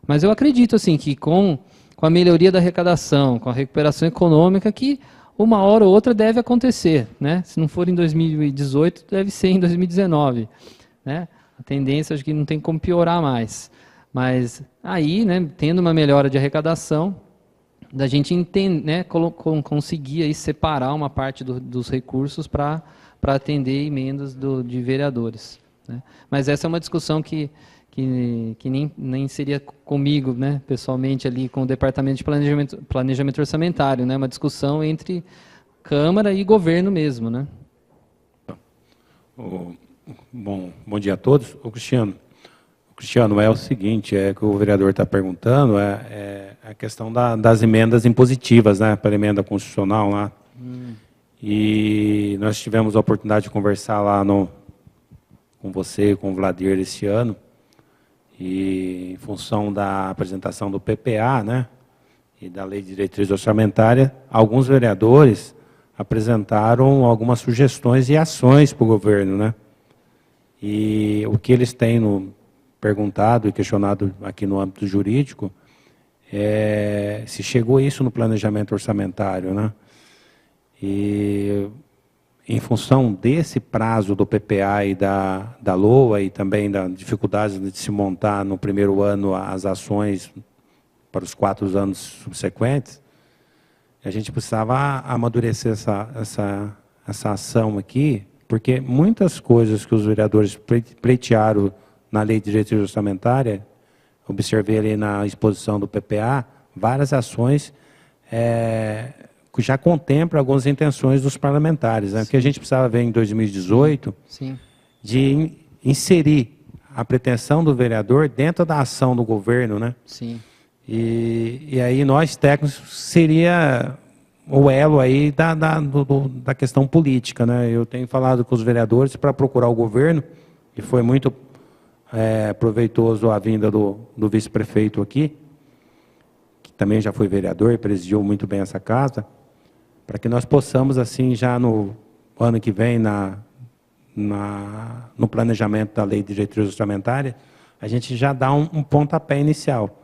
Mas eu acredito assim, que com a melhoria da arrecadação, com a recuperação econômica, que uma hora ou outra deve acontecer, né? Se não for em 2018, deve ser em 2019. Né? A tendência, acho que não tem como piorar mais. Mas aí, né, tendo uma melhora de arrecadação, da gente entender, né, conseguir aí separar uma parte dos recursos para atender emendas de vereadores. Né? Mas essa é uma discussão que nem seria comigo, né, pessoalmente, ali com o Departamento de Planejamento Orçamentário, né, uma discussão entre Câmara e Governo mesmo. Né? Bom dia a todos. Cristiano, é o seguinte, que o vereador está perguntando, a questão das emendas impositivas, né, para a emenda constitucional lá. E nós tivemos a oportunidade de conversar lá com você e com o Vladir esse ano, e em função da apresentação do PPA, né, e da Lei de Diretriz Orçamentária, alguns vereadores apresentaram algumas sugestões e ações para o governo, né? E o que eles têm perguntado e questionado aqui no âmbito jurídico é se chegou isso no planejamento orçamentário, né? E em função desse prazo do PPA e da LOA e também da dificuldade de se montar no primeiro ano as ações para os 4 anos subsequentes, a gente precisava amadurecer essa ação aqui, porque muitas coisas que os vereadores pleitearam na Lei de Diretriz Orçamentária, observei ali na exposição do PPA, várias ações que já contemplam algumas intenções dos parlamentares, né? O que a gente precisava ver em 2018, Sim. de inserir a pretensão do vereador dentro da ação do governo, né? Sim. E aí nós técnicos seria o elo aí da questão política, né? Eu tenho falado com os vereadores para procurar o governo, e foi muito proveitoso a vinda do vice-prefeito aqui, que também já foi vereador e presidiu muito bem essa casa, para que nós possamos, assim, já no ano que vem, no planejamento da Lei de Diretriz Orçamentária, a gente já dá um pontapé inicial.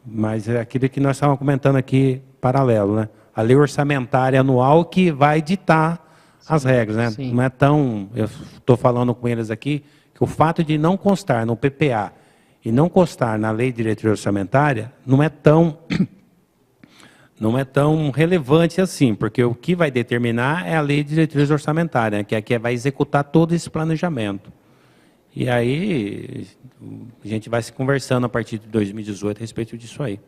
Mas é aquilo que nós estávamos comentando aqui, paralelo, né? A lei orçamentária anual que vai ditar as regras, né? Sim. Não é tão... Eu estou falando com eles aqui que o fato de não constar no PPA e não constar na Lei de Diretriz Orçamentária não é tão relevante assim, porque o que vai determinar é a Lei de Diretriz Orçamentária, né? Que é que vai executar todo esse planejamento. E aí a gente vai se conversando a partir de 2018 a respeito disso aí.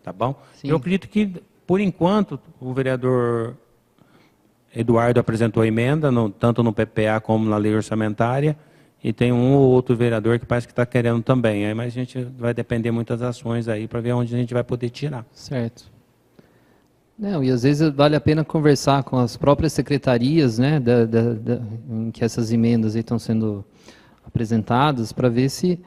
Tá bom? Sim. Eu acredito que, por enquanto, o vereador Eduardo apresentou a emenda, tanto no PPA como na lei orçamentária, e tem um ou outro vereador que parece que está querendo também. Aí, mas a gente vai depender muitas ações aí para ver onde a gente vai poder tirar. Certo. Não, e às vezes vale a pena conversar com as próprias secretarias, né, em que essas emendas aí estão sendo apresentadas, para ver se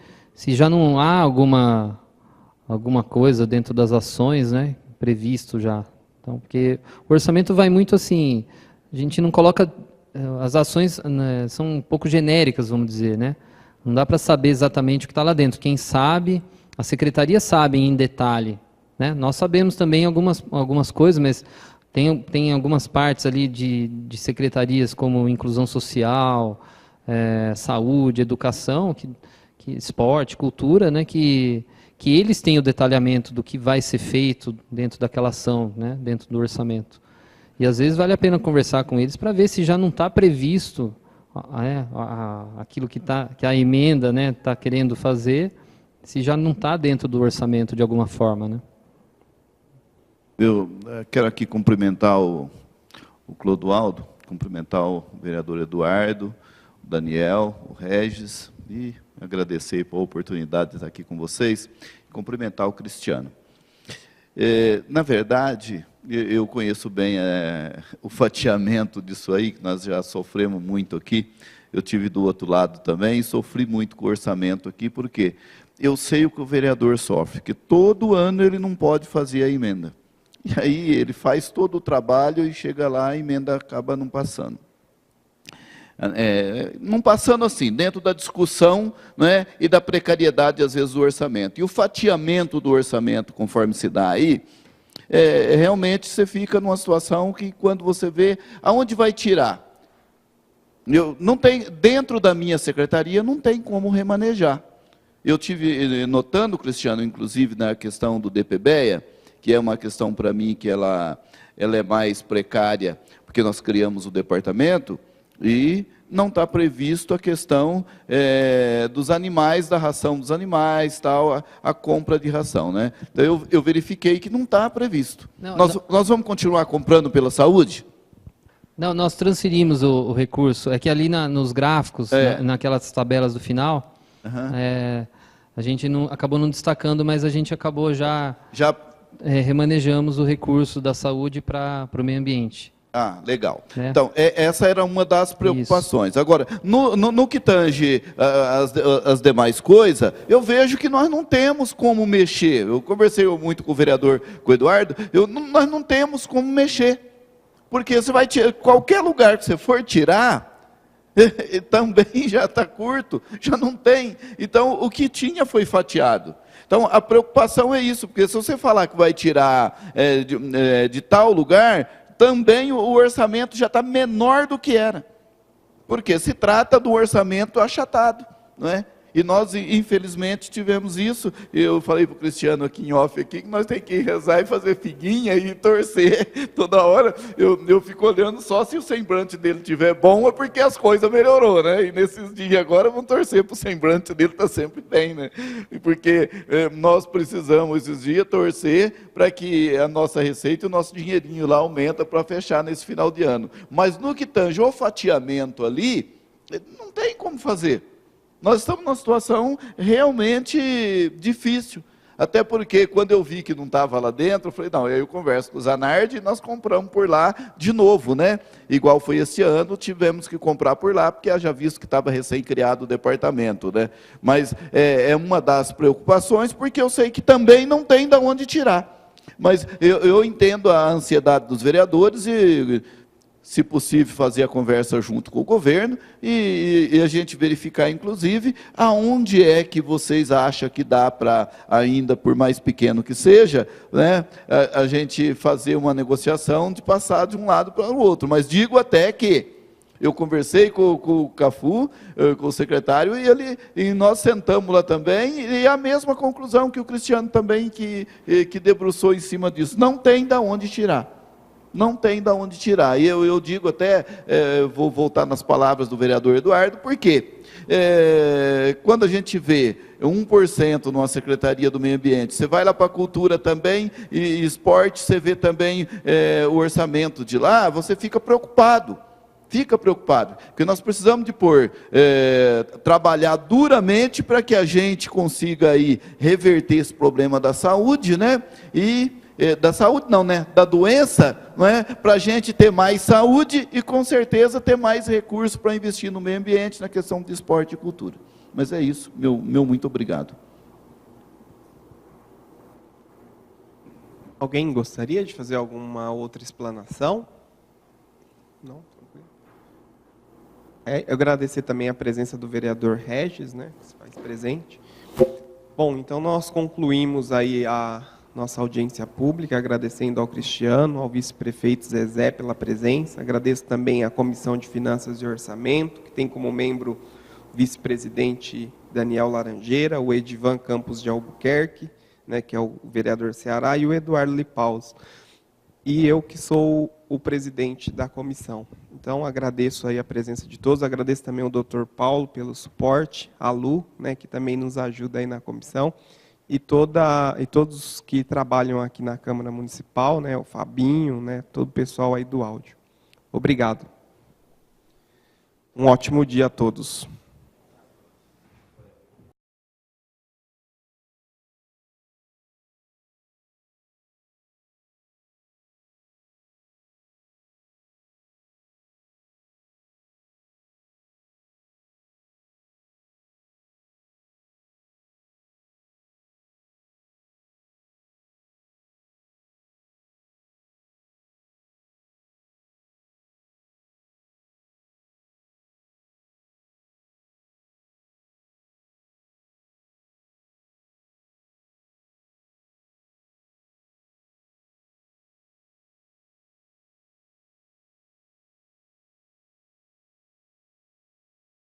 já não há alguma coisa dentro das ações, né, previsto já. Então, porque o orçamento vai muito assim, a gente não coloca, as ações, né, são um pouco genéricas, vamos dizer, né? Não dá para saber exatamente o que está lá dentro. Quem sabe, as secretarias sabem em detalhe, né? Nós sabemos também algumas coisas, mas tem algumas partes ali de secretarias como inclusão social, saúde, educação, que esporte, cultura, né, que eles têm o detalhamento do que vai ser feito dentro daquela ação, né, dentro do orçamento. E às vezes vale a pena conversar com eles para ver se já não está previsto aquilo que a emenda, né, está querendo fazer, se já não está dentro do orçamento de alguma forma, né? Eu quero aqui cumprimentar o Clodoaldo, cumprimentar o vereador Eduardo, o Daniel, o Regis, e agradecer pela oportunidade de estar aqui com vocês, e cumprimentar o Cristiano. Na verdade, eu conheço bem o fatiamento disso aí, que nós já sofremos muito aqui. Eu tive do outro lado também e sofri muito com o orçamento aqui, porque eu sei o que o vereador sofre, que todo ano ele não pode fazer a emenda. E aí ele faz todo o trabalho e chega lá, a emenda acaba não passando. Não passando assim, dentro da discussão, né, e da precariedade, às vezes, do orçamento. E o fatiamento do orçamento, conforme se dá aí, realmente você fica numa situação que, quando você vê, aonde vai tirar? Não tem, dentro da minha secretaria, não tem como remanejar. Eu tive notando, Cristiano, inclusive, na questão do DPBEA, que é uma questão para mim que ela é mais precária, porque nós criamos o departamento, e não está previsto a questão dos animais, da ração dos animais, tal, a compra de ração, né? Então, eu verifiquei que não está previsto. Nós vamos continuar comprando pela saúde? Não, nós transferimos o recurso. É que ali nos gráficos, naquelas tabelas do final, a gente acabou não destacando, mas a gente acabou já remanejamos o recurso da saúde para o meio ambiente. Ah, legal. Então, essa era uma das preocupações. Isso. Agora, no que tange as demais coisas, eu vejo que nós não temos como mexer. Eu conversei muito com o vereador, com o Eduardo, nós não temos como mexer. Porque você vai tirar, qualquer lugar que você for tirar, também já está curto, já não tem. Então, o que tinha foi fatiado. Então, a preocupação é isso, porque se você falar que vai tirar de tal lugar, também o orçamento já está menor do que era. Porque se trata do orçamento achatado, não é? E nós, infelizmente, tivemos isso. Eu falei para o Cristiano aqui em off, aqui, que nós temos que rezar e fazer figuinha e torcer toda hora. Eu fico olhando só se o semblante dele estiver bom, é porque as coisas melhorou, né? E nesses dias agora, vamos torcer para o semblante dele estar sempre bem, né? Porque nós precisamos, esses dias, torcer para que a nossa receita e o nosso dinheirinho lá aumenta para fechar nesse final de ano. Mas no que tange o fatiamento ali, não tem como fazer. Nós estamos numa situação realmente difícil. Até porque, quando eu vi que não estava lá dentro, eu falei, não, aí eu converso com o Zanardi e nós compramos por lá de novo, né? Igual foi esse ano, tivemos que comprar por lá, porque haja visto que estava recém-criado o departamento, né? Mas é uma das preocupações, porque eu sei que também não tem de onde tirar. Mas eu entendo a ansiedade dos vereadores e, se possível, fazer a conversa junto com o governo e a gente verificar, inclusive, aonde é que vocês acham que dá para, ainda por mais pequeno que seja, né, a gente fazer uma negociação de passar de um lado para o outro. Mas digo até que eu conversei com o Cafu, com o secretário, e nós sentamos lá também, e a mesma conclusão que o Cristiano também, que debruçou em cima disso. Não tem de onde tirar. Não tem de onde tirar. E eu digo até, vou voltar nas palavras do vereador Eduardo, porque quando a gente vê 1% numa Secretaria do Meio Ambiente, você vai lá para a cultura também, e esporte, você vê também o orçamento de lá, você fica preocupado. Fica preocupado, porque nós precisamos de trabalhar duramente para que a gente consiga aí reverter esse problema da saúde, né? Da saúde não, né? Da doença, não é? Para a gente ter mais saúde e, com certeza, ter mais recursos para investir no meio ambiente, na questão de esporte e cultura. Mas é isso, meu muito obrigado. Alguém gostaria de fazer alguma outra explanação? Não? Eu agradecer também a presença do vereador Regis, né, que se faz presente. Bom, então nós concluímos aí a nossa audiência pública, agradecendo ao Cristiano, ao vice-prefeito Zezé pela presença. Agradeço também à Comissão de Finanças e Orçamento, que tem como membro o vice-presidente Daniel Laranjeira, o Edivan Campos de Albuquerque, né, que é o vereador Ceará, e o Eduardo Lipaus. E eu que sou o presidente da comissão. Então, agradeço aí a presença de todos, agradeço também ao Dr. Paulo pelo suporte, a Lu, né, que também nos ajuda aí na comissão, e todos que trabalham aqui na Câmara Municipal, né, o Fabinho, né, todo o pessoal aí do áudio. Obrigado. Um ótimo dia a todos.